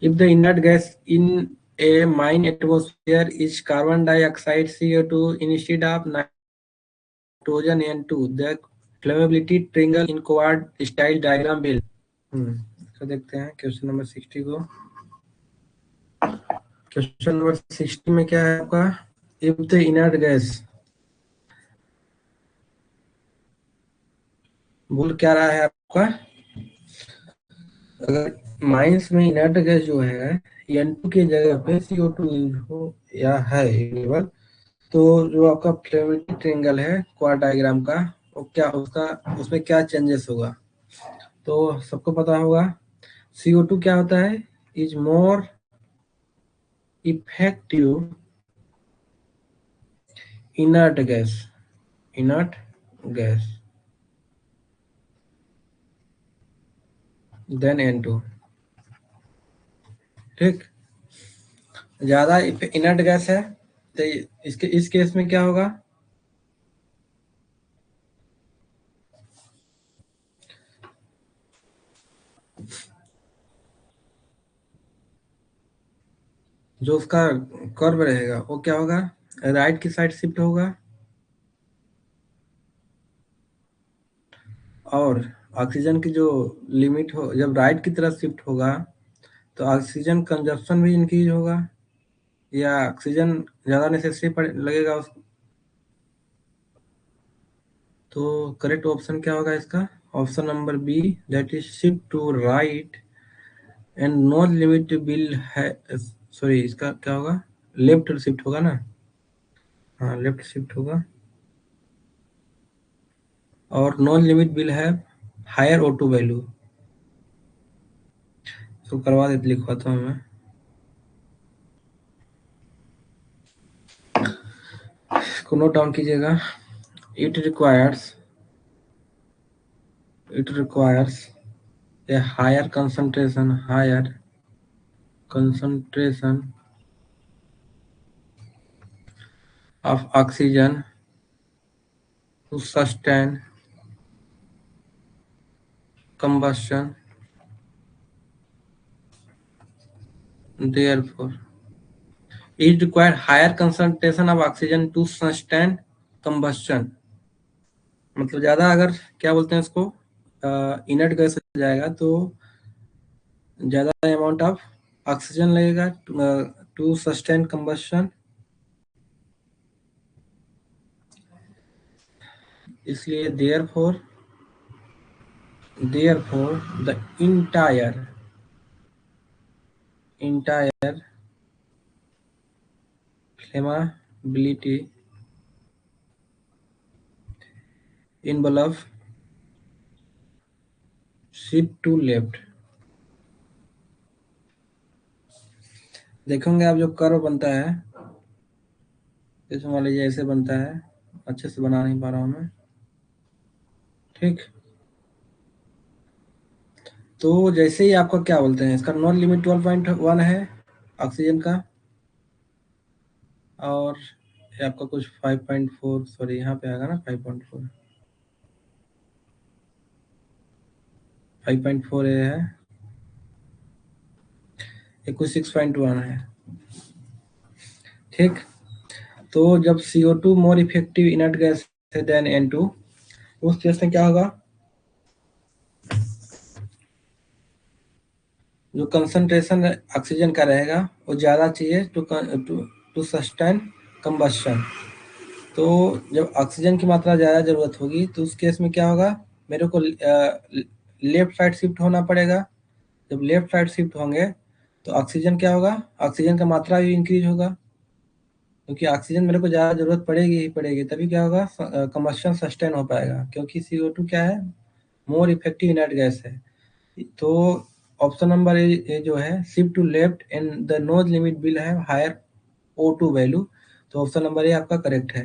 A: if the inert gas in A mine atmosphere is carbon dioxide CO2 instead of nitrogen N2, the flammability triangle in quad style diagram bill. तो देखते हैं क्वेश्चन नंबर 60 को। क्वेश्चन नंबर 60 में क्या है आपका, इफ द इनर्ट गैस, बोल क्या रहा है आपका, अगर माइंस में इनर्ट गैस जो है N2 की जगह पे CO2 हो या है अवेलेबल, तो जो आपका फ्लेमेबिलिटी ट्रायंगल है क्वाड डायग्राम का, वो क्या उसका, उसमें क्या चेंजेस होगा। तो सबको पता होगा CO2 क्या होता है, is more effective inert gas, inert gas than N2, ठीक। ज्यादा इनर्ट गैस है तो इसके इस केस में क्या होगा? जो उसका कर्व रहेगा वो क्या होगा? राइट की साइड शिफ्ट होगा, और ऑक्सीजन की जो लिमिट हो, जब राइट की तरफ शिफ्ट होगा तो ऑक्सीजन कंजप्शन भी इंक्रीज होगा, या ऑक्सीजन ज़्यादा नेसेसरी लगेगा उसको? तो करेक्ट ऑप्शन क्या होगा इसका? Option number B, that is shift to right and non limit will है। सॉरी, इसका क्या होगा? लेफ्ट शिफ्ट होगा ना? हाँ, लेफ्ट शिफ्ट होगा। और नॉन लिमिट बिल है हायर O2 वैल्यू। तो करवा देते, लिखवाता हूँ मैं। इसको नोट डाउन कीजिएगा। It requires a higher concentration of oxygen to sustain combustion. Therefore, it requires higher concentration of oxygen to sustain combustion. मतलब ज्यादा, अगर क्या बोलते हैं इसको, इनर्ट गैस हो जाएगा तो ज्यादा अमाउंट ऑफ ऑक्सीजन लगेगा टू सस्टेन कंबस्शन। इसलिए therefore the entire flammability envelope shift to left। देखेंगे आप, जो कर्व बनता है इसमें मान लीजिए ऐसे बनता है, अच्छे से बना नहीं पा रहा हूँ मैं, ठीक। तो जैसे ही आपका क्या बोलते हैं, इसका नॉन लिमिट 12.1 है ऑक्सीजन का, और ये आपका कुछ 5.4, सॉरी यहाँ पे आएगा ना 5.4, 5.4 ये है, ये कुछ 6.1 है, ठीक। तो जब CO2 मोर इफेक्टिव इनर्ट गैस है देन N2, उस केस में क्या होगा? जो कंसंट्रेशन ऑक्सीजन का रहेगा वो ज़्यादा चाहिए टू सस्टेन कंबस्शन। तो जब ऑक्सीजन की मात्रा ज़्यादा ज़रूरत होगी तो उस केस में क्या होगा? मेरे को लेफ्ट साइड शिफ्ट होना पड़ेगा। जब लेफ्ट साइड शिफ्ट होंगे तो ऑक्सीजन क्या होगा? ऑक्सीजन का मात्रा भी इंक्रीज होगा, क्योंकि ऑक्सीजन मेरे को ज़्यादा ज़रूरत पड़ेगी ही पड़ेगी, तभी क्या होगा? कंबस्शन सस्टेन हो पाएगा, क्योंकि CO2 क्या है? मोर इफेक्टिव इनर्ट गैस है। तो ऑप्शन नंबर ए जो है shift to left and the nose limit will है हायर O2 वैल्यू, तो ऑप्शन नंबर ए आपका करेक्ट है।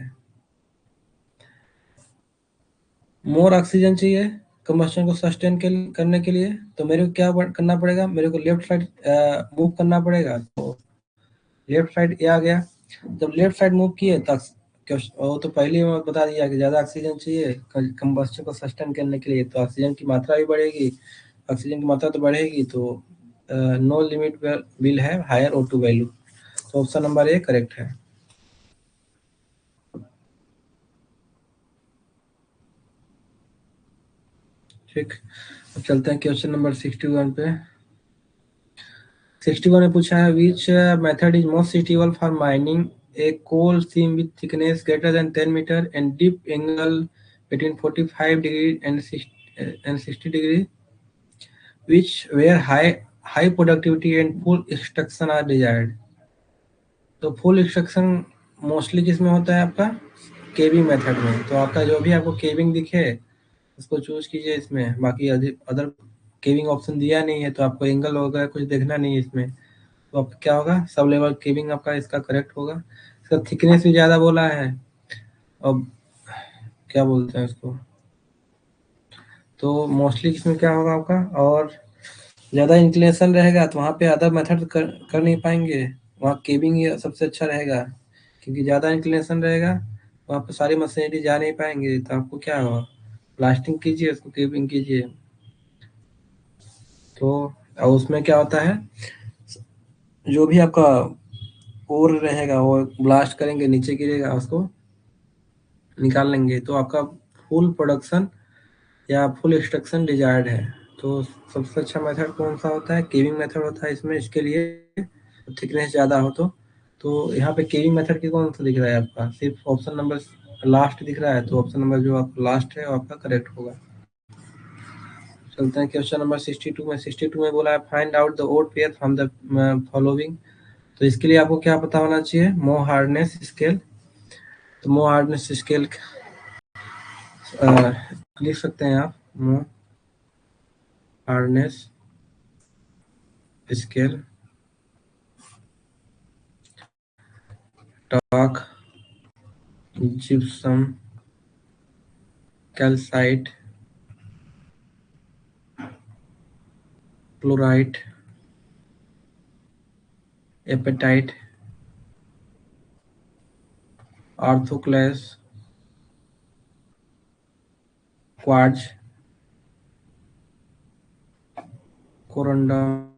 A: मोर ऑक्सीजन चाहिए कंबस्शन को सस्टेन करने के लिए, तो मेरे को क्या करना पड़ेगा? मेरे को लेफ्ट साइड मूव करना पड़ेगा। तो लेफ्ट साइड ये आ गया। जब लेफ्ट साइड मूव किए तो वो तो पहले ही मैं बता दिया कि ज़्यादा ऑक्सीजन चाहिए कंबस्शन को सस्टेन करने के लिए, तो ऑक्सीजन की मात्रा भी बढ़ेगी। ऑक्सीजन की मात्रा तो बढ़ेगी तो नो लिमिट बिल है हायर O2 वैल्यू, तो ऑप्शन नंबर ए करेक्ट है। ठीक, अब चलते हैं क्वेश्चन नंबर 61 पे। 61 में पूछा है which method is most suitable for mining a coal seam with thickness greater than 10 metre and dip angle between 45 degree and 60 degree, which where high productivity and full extraction are desired। तो फुल एक्सट्रैक्शन मोस्टली किस में होता है? आपका केविंग मेथड में। तो आपका जो भी आपको केविंग दिखे उसको चूज कीजिए इसमें, बाकी अदर केविंग ऑप्शन दिया नहीं है तो आपको एंगल वगैरह कुछ देखना नहीं है इसमें। तो आप क्या होगा? सब लेवल केविंग आपका इसका करेक्ट होगा। इसका थिकनेस भी ज़्यादा बोला है, और क्या बोलते हैं इसको, तो मोस्टली इसमें क्या होगा आपका, और ज़्यादा इंक्लिनेशन रहेगा तो वहाँ पे अदर मेथड कर नहीं पाएंगे, वहाँ केविंग ही सबसे अच्छा रहेगा। क्योंकि ज़्यादा इंक्लिनेशन रहेगा वहाँ पर सारी मशीनरी जा नहीं पाएंगे, तो आपको क्या होगा, ब्लास्टिंग कीजिए, उसको कीपिंग कीजिए। तो और उसमें क्या होता है, जो भी आपका ओर रहेगा वो ब्लास्ट करेंगे, नीचे गिरेगा, उसको निकाल लेंगे, तो आपका फुल प्रोडक्शन या फुल एक्सट्रैक्शन डिजायर्ड है। तो सबसे अच्छा मेथड कौन सा होता है, केविंग मेथड होता है इसमें, इसके लिए थिकनेस ज़्यादा हो तो यहाँ पे केविंग मेथड की कौन सा दिख रहा है आपका, सिर्फ ऑप्शन नंबर लास्ट दिख रहा है, तो ऑप्शन नंबर जो आपका लास्ट है वो आपका करेक्ट होगा। चलते हैं क्वेश्चन नंबर 62 में। 62 में बोला है find out the odd pair from the following. तो इसके लिए आपको क्या पता होना चाहिए, मो हार्डनेस स्केल। तो मो हार्डनेस स्केल लिख सकते हैं आप, Mohs hardness scale talc gypsum calcite chlorite apatite orthoclase quartz corundum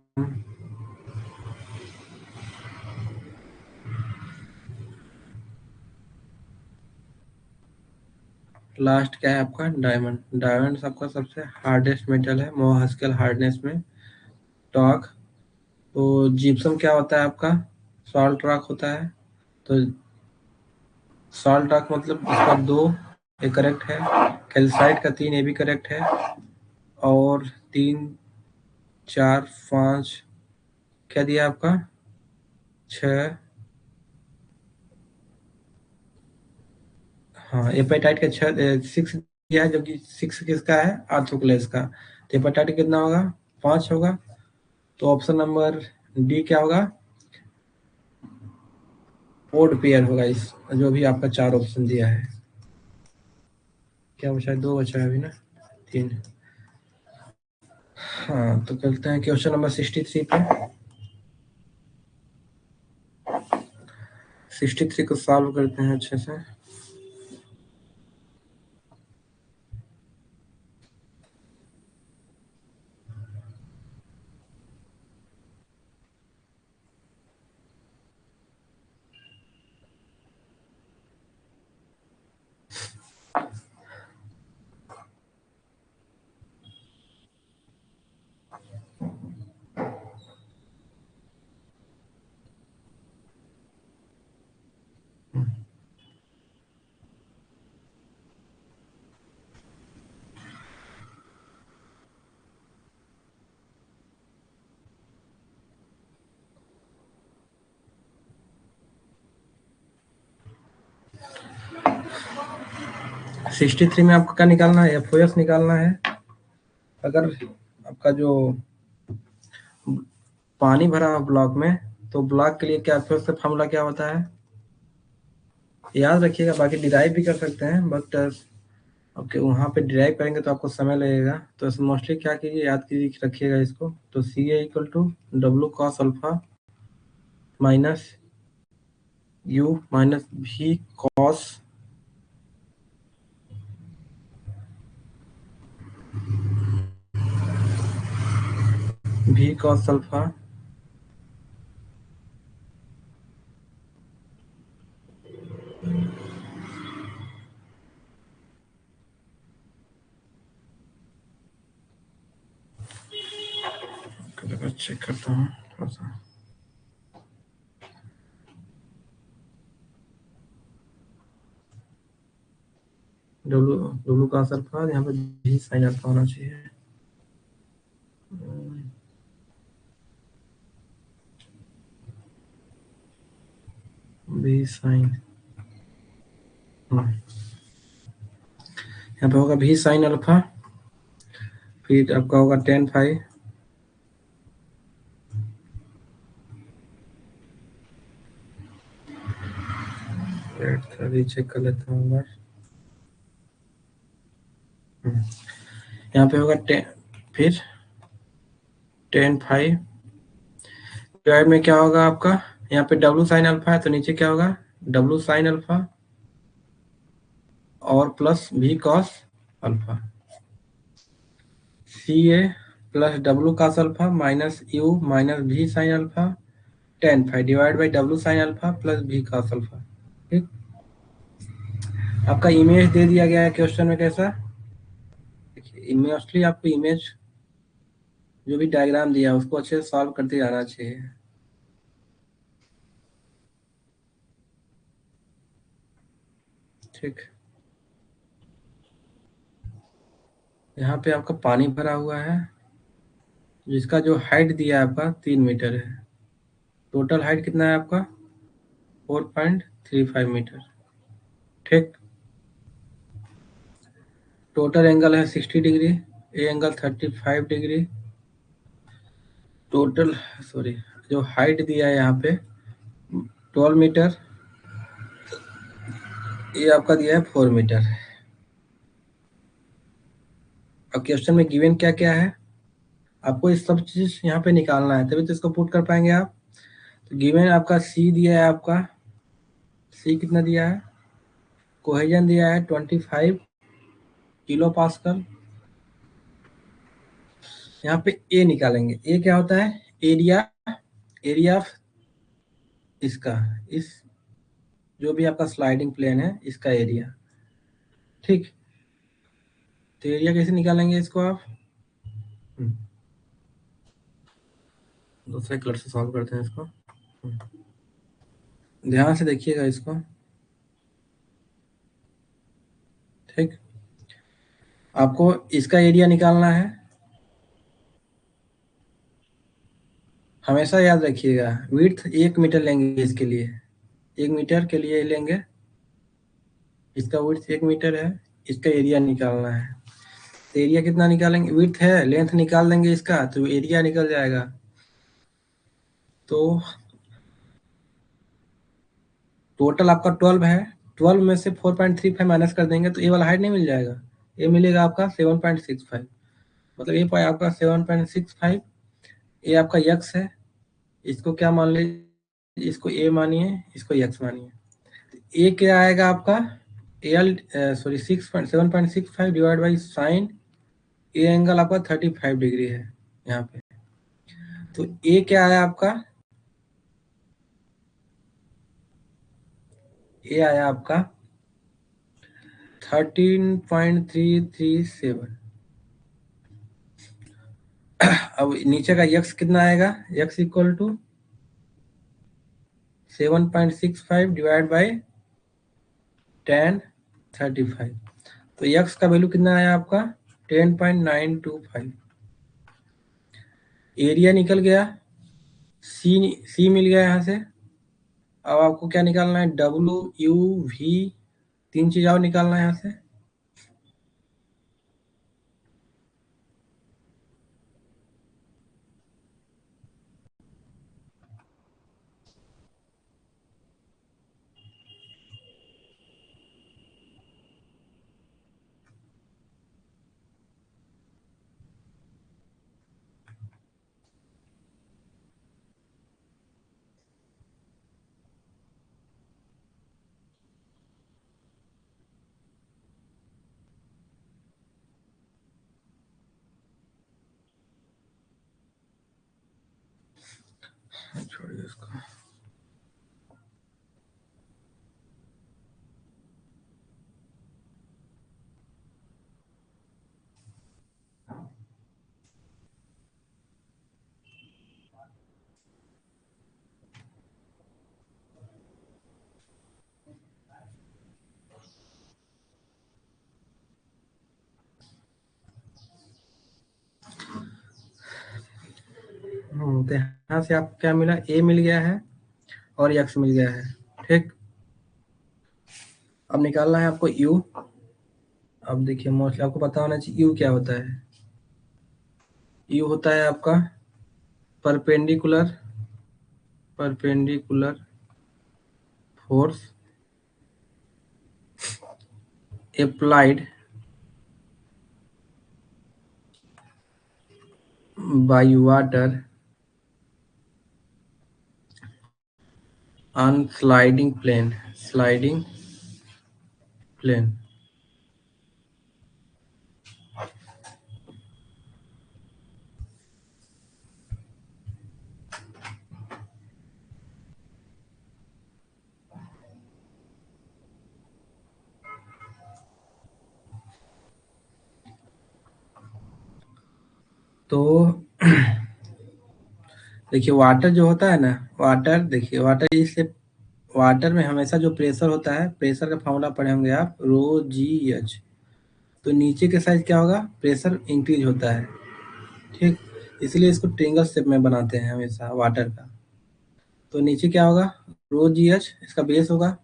A: last क्या है आपका, डायमंड। डायमंड आपका सबसे हार्डेस्ट मेटल है मोहास्केल हार्डनेस में। टॉक, तो जिप्सम क्या होता है आपका, सॉल्ट रॉक होता है। तो सॉल्ट रॉक मतलब इसका 2 ये करेक्ट है, कैल्साइट का 3 ये भी करेक्ट है, और 3 4 5 क्या दिया आपका, 6, हाँ एपेटाइट का 6 दिया है, जबकि 6 किसका है, आर्थोक्लेस का। तो एपेटाइट कितना होगा, 5 होगा। तो ऑप्शन नंबर डी क्या होगा, ओड पेयर होगा इस, जो भी आपका 4 ऑप्शन दिया है। क्या बचा है, 2 बचा है अभी ना, 3। हाँ तो चलते हैं क्वेश्चन नंबर 63 पे। 63 को सॉल्व करते हैं अच्छे से। सिक्सटी थ्री में आपको क्या निकालना है, एफ निकालना है। अगर आपका जो पानी भरा हो ब्लॉक में, तो ब्लॉक के लिए क्या फिर से फॉर्मूला क्या होता है, याद रखिएगा, बाकी डिराइव भी कर सकते हैं, बट ओके वहाँ पे डिराइव करेंगे तो आपको समय लगेगा। तो मोस्टली क्या कीजिए, याद कीजिए, रखिएगा इसको। तो C A equal to W cos alpha minus U minus B cos alpha check करता हूँ थोड़ा सा। डब्लू डब्लू का अल्फा, यहाँ पे भी साइन अल्फा होना चाहिए। भी साइन, यहाँ पे होगा भी साइन अल्फा, फिर आपका होगा 10 5 चेक कर लेता हूँ बार। यहाँ पे होगा 10, फिर 10 5 डिवाइड में क्या होगा आपका, यहाँ पे डब्लू साइन अल्फा है तो नीचे क्या होगा, डब्लू साइन अल्फा और plus B cos alpha, C A plus W cos alpha minus U minus B sine alpha tan phi divide by W sine alpha plus B cos alpha. ठीक, आपका इमेज दे दिया गया है क्वेश्चन में कैसा, देखिए मोस्टली आपको इमेज जो भी डायग्राम दिया है उसको अच्छे से सॉल्व करते जाना चाहिए। ठीक, यहाँ पे आपका पानी भरा हुआ है जिसका जो हाइट दिया है आपका 3 मीटर है। टोटल हाइट कितना है आपका 4.35 मीटर। ठीक, टोटल एंगल है 60 degree, A angle 35 degree. Total sorry जो हाइट दिया है यहाँ पे 12 मीटर, ये आपका दिया है 4 मीटर। अब क्वेश्चन में गिवन क्या क्या है आपको इस सब चीज यहाँ पे निकालना है तभी तो इसको पुट कर पाएंगे आप। तो गिवन आपका सी दिया है, आपका सी कितना दिया है, कोहेजन दिया है 25 किलो पास्कल। यहाँ पे ए निकालेंगे, ए क्या होता है एरिया, एरिया ऑफ इसका इस जो भी आपका स्लाइडिंग प्लेन है इसका एरिया। ठीक, तो एरिया कैसे निकालेंगे इसको आप, दूसरे कलर से सॉल्व करते हैं इसको। ध्यान से देखिएगा इसको। ठीक, आपको इसका एरिया निकालना है, हमेशा याद रखिएगा विड्थ 1 मीटर लेंगे इसके लिए, 1 मीटर के लिए लेंगे, इसका विड्थ 1 मीटर है, इसका एरिया निकालना है। तो एरिया कितना निकालेंगे, विड्थ है लेंथ निकाल देंगे इसका तो एरिया निकल जाएगा। तो टोटल आपका 12 है, 12 में से 4.35 माइनस कर देंगे तो ए वाला हाइट नहीं मिल जाएगा, ए मिलेगा आपका 7.65, मतलब ये पाया आपका 7.65। ये आपका यक्स है, इसको क्या मान लीजिए, इसको ए मानिए इसको यक्स मानिए। ए क्या आएगा आपका L sorry 7.65 divide by sine, A angle आपका 35 डिग्री है यहाँ पे। तो ए क्या आया आपका, ए आया आपका 13.337। अब नीचे का यक्स कितना आएगा, यक्स इक्वल टू 7.65 डिवाइड बाई 1035। तो यक्स का वैल्यू कितना आया आपका 10.925। एरिया निकल गया, सी मिल गया यहाँ से। अब आपको क्या निकालना है, डब्ल्यू यू वी, 3 चीज और निकालना है यहाँ से। छोड़िए इसको। तो यहाँ से आपको क्या मिला, ए मिल गया है और यक्स मिल गया है। ठीक, अब निकालना है आपको यू। अब देखिए मोस्टली आपको पता होना चाहिए यू क्या होता है, यू होता है आपका perpendicular, perpendicular force applied by water on sliding plane. तो देखिए वाटर जो होता है ना, वाटर देखिए वाटर इसलिए, वाटर में हमेशा जो प्रेशर होता है, प्रेशर का फॉर्मूला पढ़े होंगे आप, रो जी एच। तो नीचे के साइड क्या होगा, प्रेशर इंक्रीज होता है, ठीक। इसलिए इसको ट्रायंगल शेप में बनाते हैं हमेशा वाटर का। तो नीचे क्या होगा, रो जी एच इसका बेस होगा,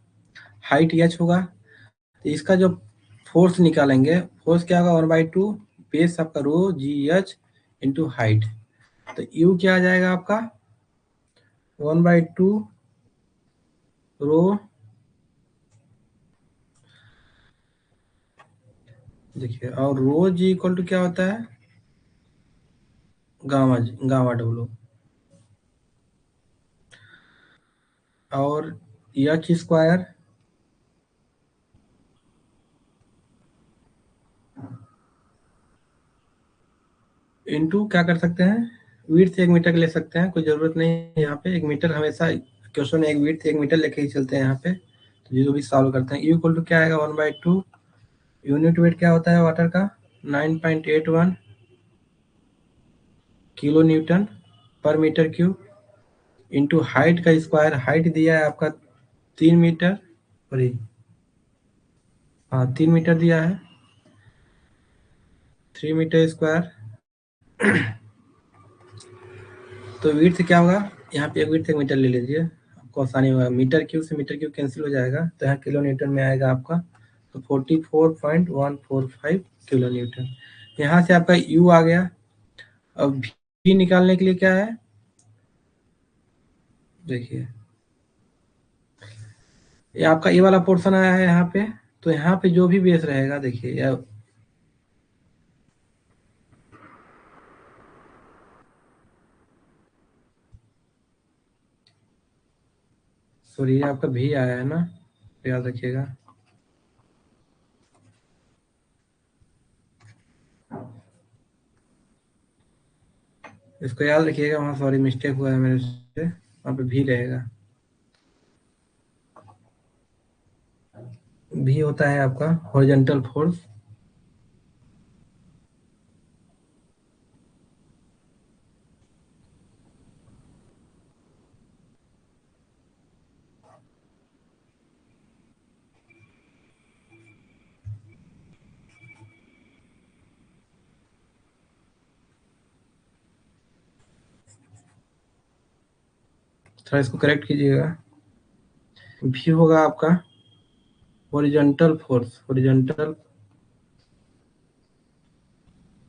A: हाइट एच होगा। तो इसका जो फोर्स निकालेंगे, फोर्स क्या होगा, 1/2 बेस आपका rho G H into height. तो यू क्या आ जाएगा आपका, 1/2 रो, देखिए, और रो जी इक्वल टू क्या होता है, गामा डब्ल्यू, और एच स्क्वायर इंटू क्या कर सकते हैं, विड्थ 1 मीटर ले सकते हैं, कोई जरूरत नहीं है यहाँ पे 1 मीटर, हमेशा क्वेश्चन एक विड्थ 1 मीटर लेके ही चलते हैं यहाँ पे। तो जो भी सॉल्व करते हैं, यू इक्वल टू क्या आएगा, 1/2, यूनिट वेट क्या होता है वाटर का, 9.81 किलो न्यूटन पर मीटर क्यूब, इंटू हाइट का स्क्वायर, हाइट दिया है आपका 3 मीटर, सॉरी, हाँ 3 मीटर दिया है, 3 मीटर स्क्वायर। तो विड्थ क्या होगा, यहाँ पे विड्थ 1 मीटर ले लीजिए, आपको आसानी होगा, मीटर क्यूब से मीटर क्यूब कैंसिल हो जाएगा, तो यहाँ किलो न्यूटन में आएगा आपका। तो 44.145 किलो न्यूटन। यहाँ से आपका यू आ गया। अब भी निकालने के लिए क्या है, देखिए ये आपका ये वाला पोर्शन आया है यहाँ पे। तो यहाँ पे जो भी बेस रहेगा, देखिए सॉरी, ये आपका भी आया है ना, याद रखिएगा। इसको याद रखिएगा, वहाँ सॉरी मिस्टेक हुआ है मेरे से, वहाँ पे भी रहेगा। भी होता है आपका हॉरिजॉन्टल फोर्स, थोड़ा इसको करेक्ट कीजिएगा। भी होगा आपका horizontal force,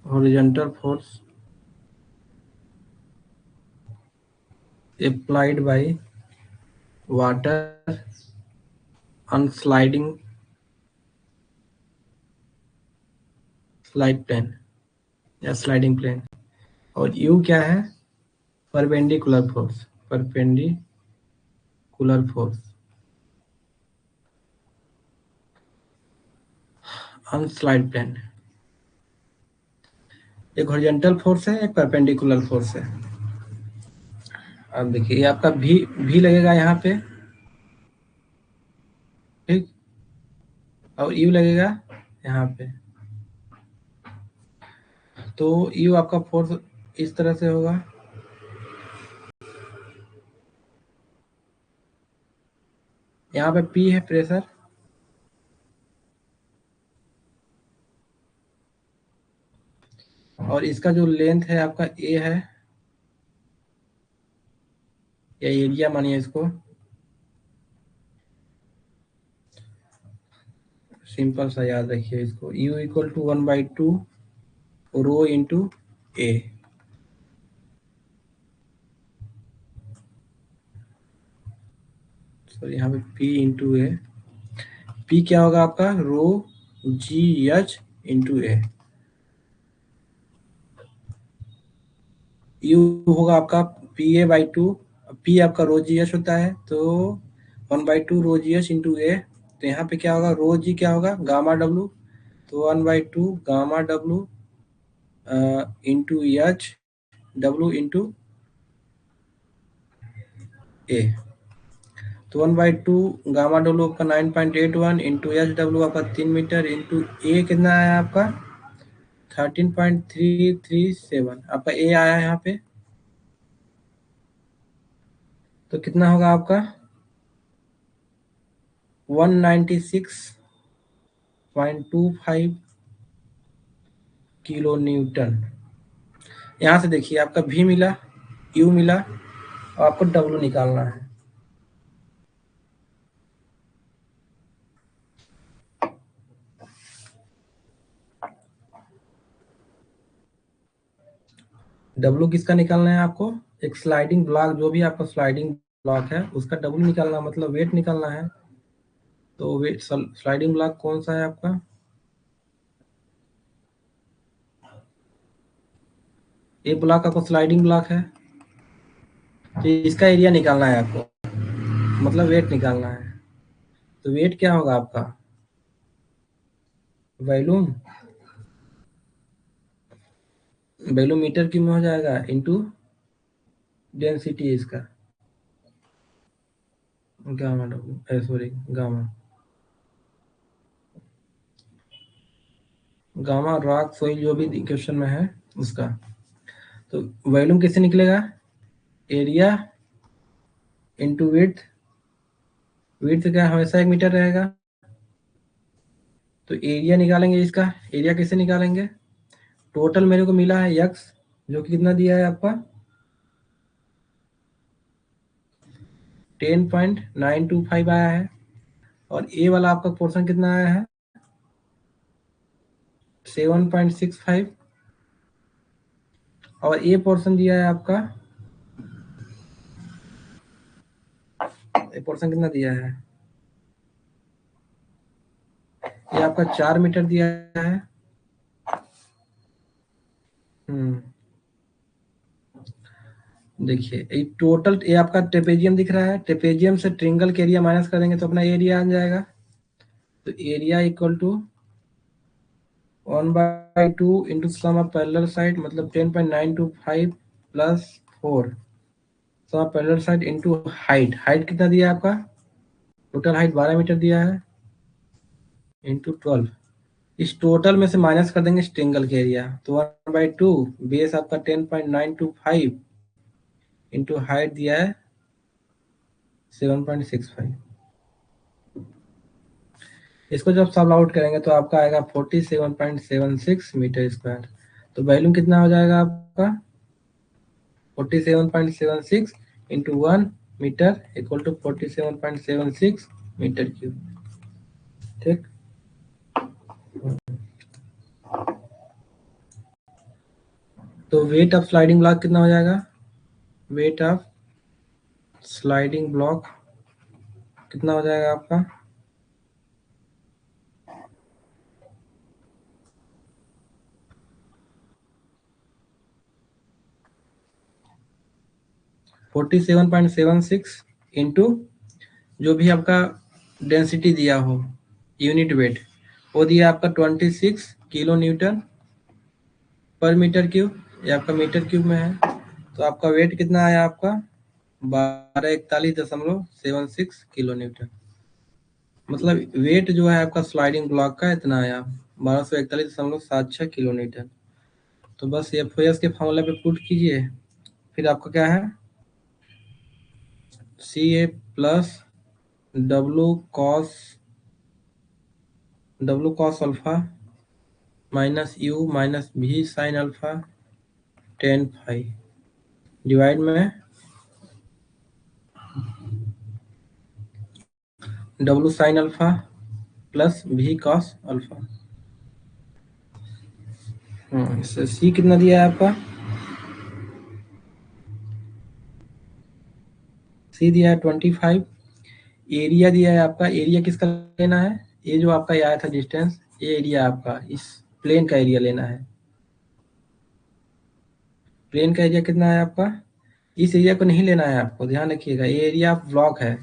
A: horizontal force applied by water on slide plane या स्लाइडिंग प्लेन। और यू क्या है, perpendicular force on slide plane. एक हॉरिजॉन्टल फोर्स है, एक परपेंडिकुलर फोर्स है। अब देखिए ये आपका भी लगेगा यहाँ पे, ठीक, और यू लगेगा यहाँ पे। तो यू आपका फोर्स इस तरह से होगा, यहाँ पे पी है प्रेशर, और इसका जो लेंथ है आपका ए है, या एरिया मानिए इसको, सिंपल सा याद रखिए इसको, U equal to 1/2 rho into A. Sorry, यहाँ पे पी इंटू ए, पी क्या होगा आपका, rho G H into A. U होगा आपका P A by two, P आपका रो जी एच होता है, तो 1/2 रो जी एच इंटू ए, तो यहाँ पे क्या होगा, रो जी क्या होगा, गामा डब्लू, तो 1/2 gamma W into H W into A, तो 1/2 गामा डब्लू आपका 9.81 इंटू एच डब्लू आपका 3 मीटर इंटू ए कितना आया आपका 13.337 आपका ए आया यहाँ पे, तो कितना होगा आपका 196.25 किलो न्यूटन। यहाँ से देखिए आपका भी मिला, यू मिला, और आपको डब्लू निकालना है। डब्लू किसका निकालना है आपको, एक स्लाइडिंग ब्लॉक, जो भी आपका स्लाइडिंग ब्लॉक है उसका डब्लू निकालना, मतलब वेट निकालना है। तो वेट स्लाइडिंग ब्लॉक कौन सा है आपका, ये ब्लॉक आपका स्लाइडिंग ब्लॉक है, तो इसका एरिया निकालना है आपको, मतलब वेट निकालना है। तो वेट क्या होगा आपका, वॉल्यूम, वॉल्यूम मीटर क्यूब में हो जाएगा इंटू डेंसिटी इसका, gamma W sorry gamma, gamma rock soil जो भी क्वेश्चन में है उसका। तो वॉल्यूम कैसे निकलेगा, एरिया इंटू विड्थ, विड्थ क्या हमेशा 1 मीटर रहेगा, तो एरिया निकालेंगे इसका, एरिया कैसे निकालेंगे, टोटल मेरे को मिला है यक्स, जो कि कितना दिया है आपका 10.925 आया है, और ए वाला आपका पोर्शन कितना आया है 7.65, और ए पोर्शन दिया है आपका, ए पोर्शन कितना दिया है, ये आपका 4 मीटर दिया है। देखिए ये टोटल, ये आपका ट्रेपेजियम दिख रहा है, ट्रेपेजियम से ट्रिंगल के एरिया माइनस करेंगे तो अपना एरिया आ जाएगा, तो area equal to 1/2 into sum of parallel side, मतलब 10.925 plus 4 sum of parallel side into height, height कितना दिया है आपका, टोटल हाइट 12 मीटर दिया है, इंटू 12, इस टोटल में से माइनस कर देंगे ट्रिंगल के एरिया, तो 1/2 बेस आपका 10.925 इंटू हाइट दिया है 7.65, इसको जब सब आउट करेंगे तो आपका आएगा 47.76 मीटर स्क्वायर, तो वैल्यू कितना हो जाएगा आपका 47.76 into 1 metre equal to 47.76 metre cube, ठीक। तो वेट ऑफ स्लाइडिंग ब्लॉक कितना हो जाएगा, वेट ऑफ स्लाइडिंग ब्लॉक कितना हो जाएगा आपका 47.76 इंटू जो भी आपका डेंसिटी दिया हो, यूनिट वेट वो दिया आपका 26 किलो न्यूटन पर मीटर क्यूब, ये आपका मीटर क्यूब में है, तो आपका वेट कितना आया आपका 1241.76 किलो न्यूटन, मतलब वेट जो है आपका स्लाइडिंग ब्लॉक का इतना आया 1241.76 किलो न्यूटन। तो बस ये एफ के फॉर्मूला पे पुट कीजिए, फिर आपका क्या है C A plus W cos alpha minus U minus B sine alpha 10 phi divide में W sine alpha plus B cos alpha. इससे सी कितना दिया है आपका, सी दिया है 25, एरिया दिया है आपका, एरिया किसका लेना है, ये जो आपका आया था डिस्टेंस, ये एरिया आपका इस प्लेन का एरिया लेना है, प्लेन का एरिया कितना है आपका, इस एरिया को नहीं लेना है आपको, ध्यान रखिएगा ये एरिया ऑफ ब्लॉक है,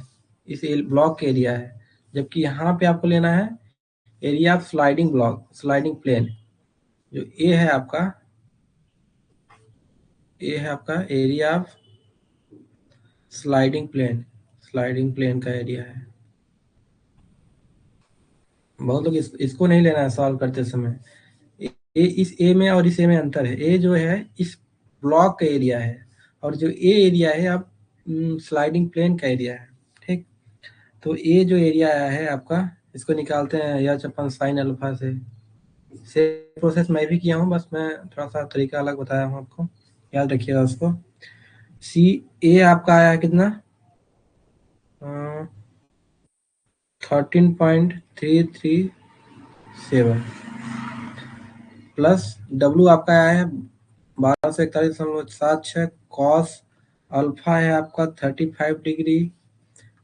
A: इस ब्लॉक का एरिया है, जबकि यहाँ पे आपको लेना है area of sliding block, sliding plane. जो ए है आपका, ए है आपका area of sliding plane, sliding plane का एरिया है। बहुत लोग इसको नहीं लेना है सॉल्व करते समय। ए इस ए में और इस ए में अंतर है। ए जो है इस ब्लॉक का एरिया है, और जो ए एरिया है आप स्लाइडिंग प्लेन का एरिया है। ठीक, तो ए जो एरिया आया है आपका, इसको निकालते हैं या अपन साइन अल्फा से। सेम प्रोसेस मैं भी किया हूँ, बस मैं थोड़ा सा तरीका अलग बताया हूँ आपको, याद रखिएगा उसको। सी ए आपका आया है कितना, 13.337 प्लस डब्लू आपका आया है 1241.76, कॉस अल्फा है आपका 35 डिग्री,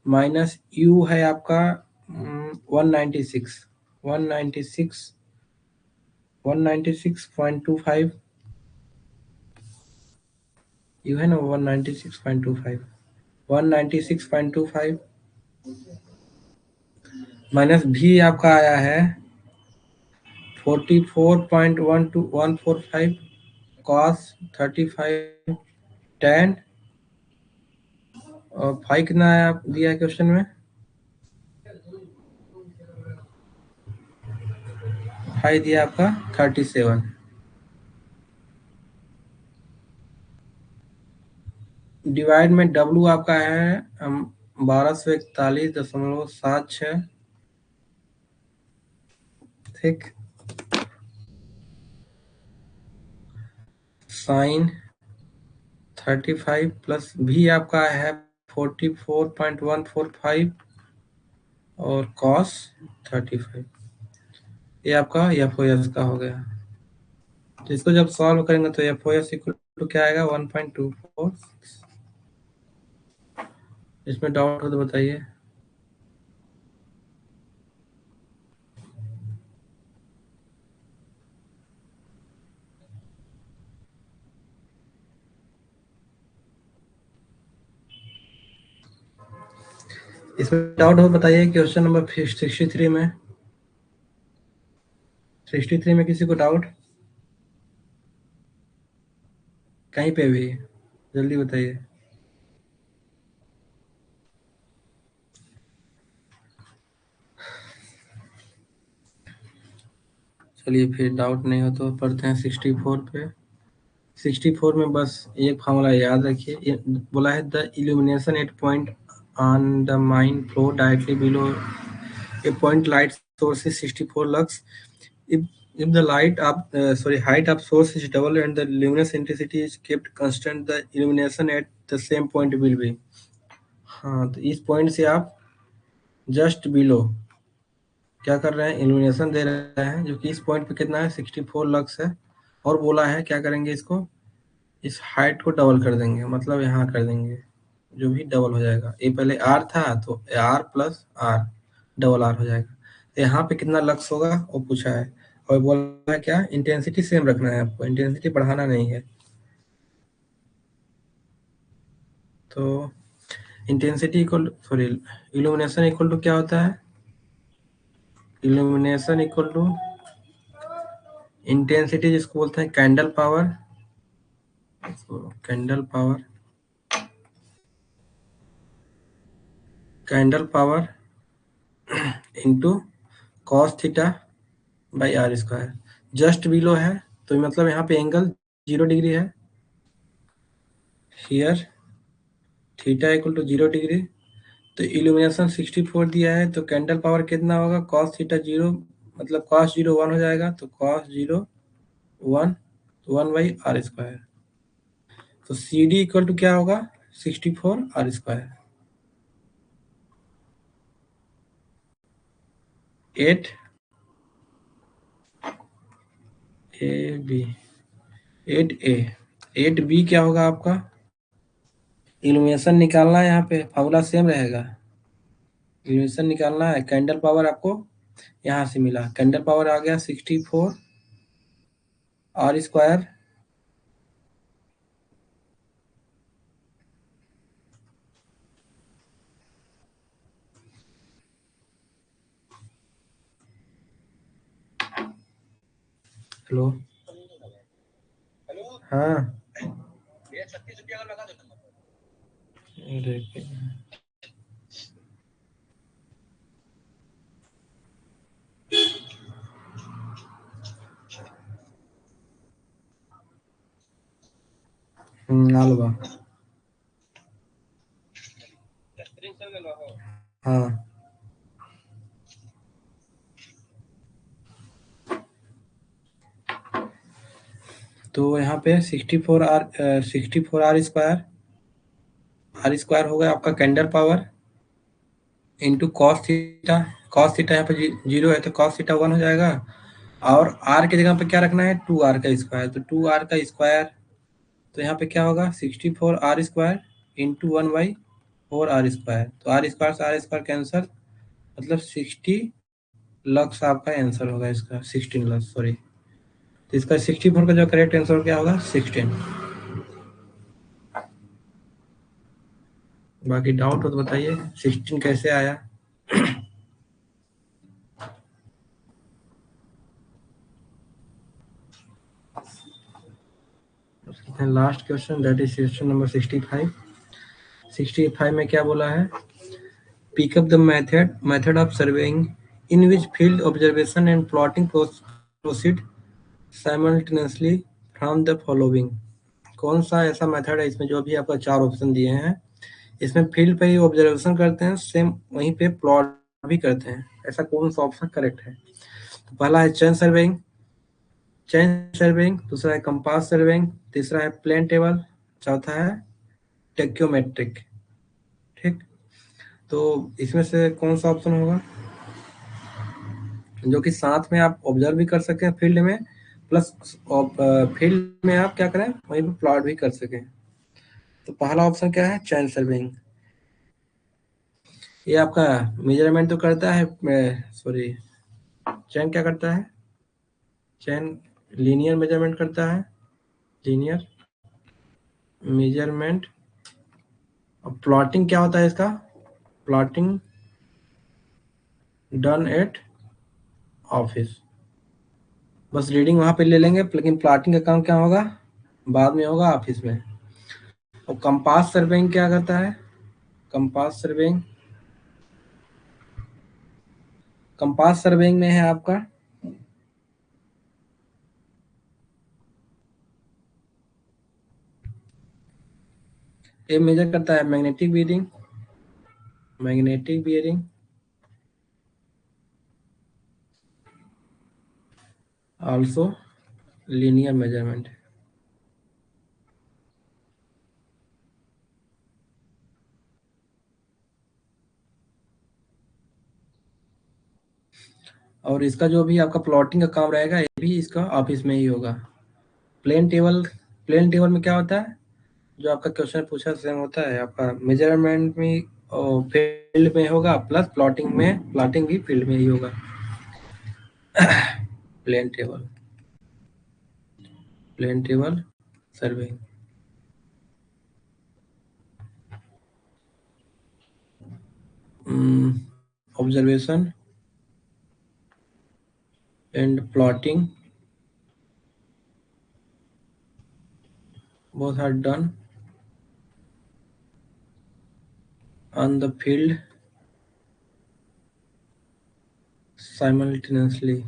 A: माइनस यू है आपका 196 196.25, यू है ना 196.25, 196.25 माइनस भी आपका आया है 44.12145, कॉस 35 tan, और फाइव कितना है आप दिया है क्वेश्चन में, फाइव दिया आपका 37। डिवाइड में डब्लू आपका है 1241.76। ठीक, साइन 35 प्लस भी आपका है 44.145, और कॉस 35। ये आपका एफ ओ एस का हो गया। तो इसको जब सॉल्व करेंगे तो F O S equal to क्या आएगा 1.24। इसमें डाउट हो तो बताइए। इसमें डाउट हो बताइए। क्वेश्चन नंबर 63 में, 63 में किसी को डाउट कहीं पे भी, जल्दी बताइए। चलिए फिर डाउट नहीं हो तो पढ़ते हैं 64 पे। 64 में बस एक फार्मूला याद रखिए। बोला है the illumination at point on the mine floor directly below a point light source is 64 lux. If the light of height of source is double and the luminous intensity is kept constant, the illumination at the same point will be। हाँ, तो इस पॉइंट से आप जस्ट बिलो क्या कर रहे हैं, इल्यूमिनेशन दे रहे हैं, जो कि इस पॉइंट पे कितना है 64 लक्स है। और बोला है क्या करेंगे, इसको इस हाइट को डबल कर देंगे, मतलब यहाँ कर देंगे, जो भी डबल हो जाएगा। ये पहले आर था तो r plus r double r हो जाएगा। तो यहाँ पे कितना लक्स होगा वो पूछा है, और बोला है क्या इंटेंसिटी सेम रखना है आपको, इंटेंसिटी बढ़ाना नहीं है। तो intensity equal illumination equal to क्या होता है, इल्यूमिनेशन इक्वल टू इंटेंसिटी जिसको बोलते हैं candle power, candle power, candle power into cos theta by are square. Just below है तो मतलब यहाँ पे एंगल 0 डिग्री है, here theta equal to 0 degree. तो इल्यूमिनेशन 64 दिया है, तो कैंडल पावर कितना होगा, कॉस थीटा 0, मतलब कॉस 0 1 हो जाएगा, तो कॉस 0 1, 1/r²। तो सी डी इक्वल टू क्या होगा 64r²। 8 A B, 8 A, 8 B क्या होगा आपका, इल्यूमिनेशन निकालना है, यहाँ पे फॉर्मूला सेम रहेगा। इल्यूमिनेशन निकालना है, कैंडल पावर आपको यहाँ से मिला, कैंडल पावर आ गया 64r², हेलो। हाँ। अरे नालवा। हाँ। तो यहाँ पे 64 होगा आपका candle power into cos theta. Cos theta यहाँ पे जीरो है तो कॉस थीटा 1 हो जाएगा। और आर की जगह पे क्या रखना है, 2r का स्क्वायर, तो 2r का स्क्वायर, तो यहाँ पे क्या होगा 64r² इंटू 1/4r²। तो आर स्क्वायर से आर स्क्वायर कैंसर, मतलब 60 लक्स आपका आंसर होगा इसका, 16 लक्स, सॉरी। तो इसका 64 का जो करेक्ट आंसर क्या होगा 16। बाकी डाउट हो तो बताइए 16 कैसे आया। Last question that is question number 65। 65 में क्या बोला है, pick up the method of surveying in which field observation and plotting proceed simultaneously from the following। कौन सा ऐसा मेथड है इसमें, जो भी आपका 4 ऑप्शन दिए हैं, इसमें फील्ड पे ही ऑब्जर्वेशन करते हैं, सेम वहीं पे प्लॉट भी करते हैं, ऐसा कौन सा ऑप्शन करेक्ट है। तो पहला है चेन सर्वेइंग, दूसरा है कंपास सर्वेइंग, तीसरा है प्लेन टेबल, चौथा है टेक्योमेट्रिक। ठीक, तो इसमें से कौन सा ऑप्शन होगा जो कि साथ में आप ऑब्जर्व भी कर सकें फील्ड में, प्लस फील्ड में आप क्या करें वहीं पे प्लॉट भी कर सकें। तो पहला ऑप्शन क्या है, चैन सर्विंग। ये आपका मेजरमेंट तो करता है, सॉरी, चैन क्या करता है, चैन लीनियर मेजरमेंट करता है, लीनियर मेजरमेंट। और प्लॉटिंग क्या होता है इसका, प्लॉटिंग डन एट ऑफिस। बस रीडिंग वहां पे ले लेंगे, लेकिन प्लॉटिंग का काम क्या होगा, बाद में होगा ऑफिस में। और कंपास सर्वेइंग क्या करता है, कंपास सर्वेइंग, कंपास सर्वेइंग में है आपका ये मेजर करता है magnetic bearing, magnetic bearing, also linear measurement. और इसका जो भी आपका प्लॉटिंग का काम रहेगा ये भी इसका ऑफिस में ही होगा। प्लेन टेबल, प्लेन टेबल में क्या होता है, जो आपका क्वेश्चन पूछा सेम होता है, आपका मेजरमेंट में और फील्ड में होगा, प्लस प्लॉटिंग में, प्लॉटिंग भी फील्ड में ही होगा। Plane table, plane table survey. Observation and plotting both are done on the field simultaneously।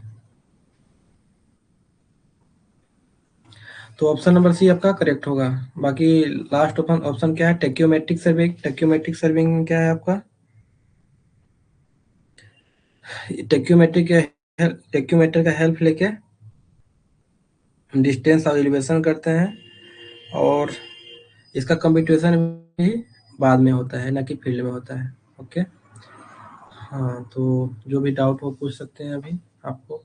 A: तो ऑप्शन नंबर सी आपका करेक्ट होगा। बाकी लास्ट ऑप्शन क्या है, टेक्योमेट्रिक सर्विंग। टेक्योमेट्रिक सर्विंग में क्या है आपका, टेक्योमेटर का हेल्प लेके डिस्टेंस और एलिवेशन करते हैं, और इसका कंप्यूटेशन भी बाद में होता है, ना कि फील्ड में होता है। ओके, हाँ, तो जो भी डाउट हो पूछ सकते हैं अभी आपको।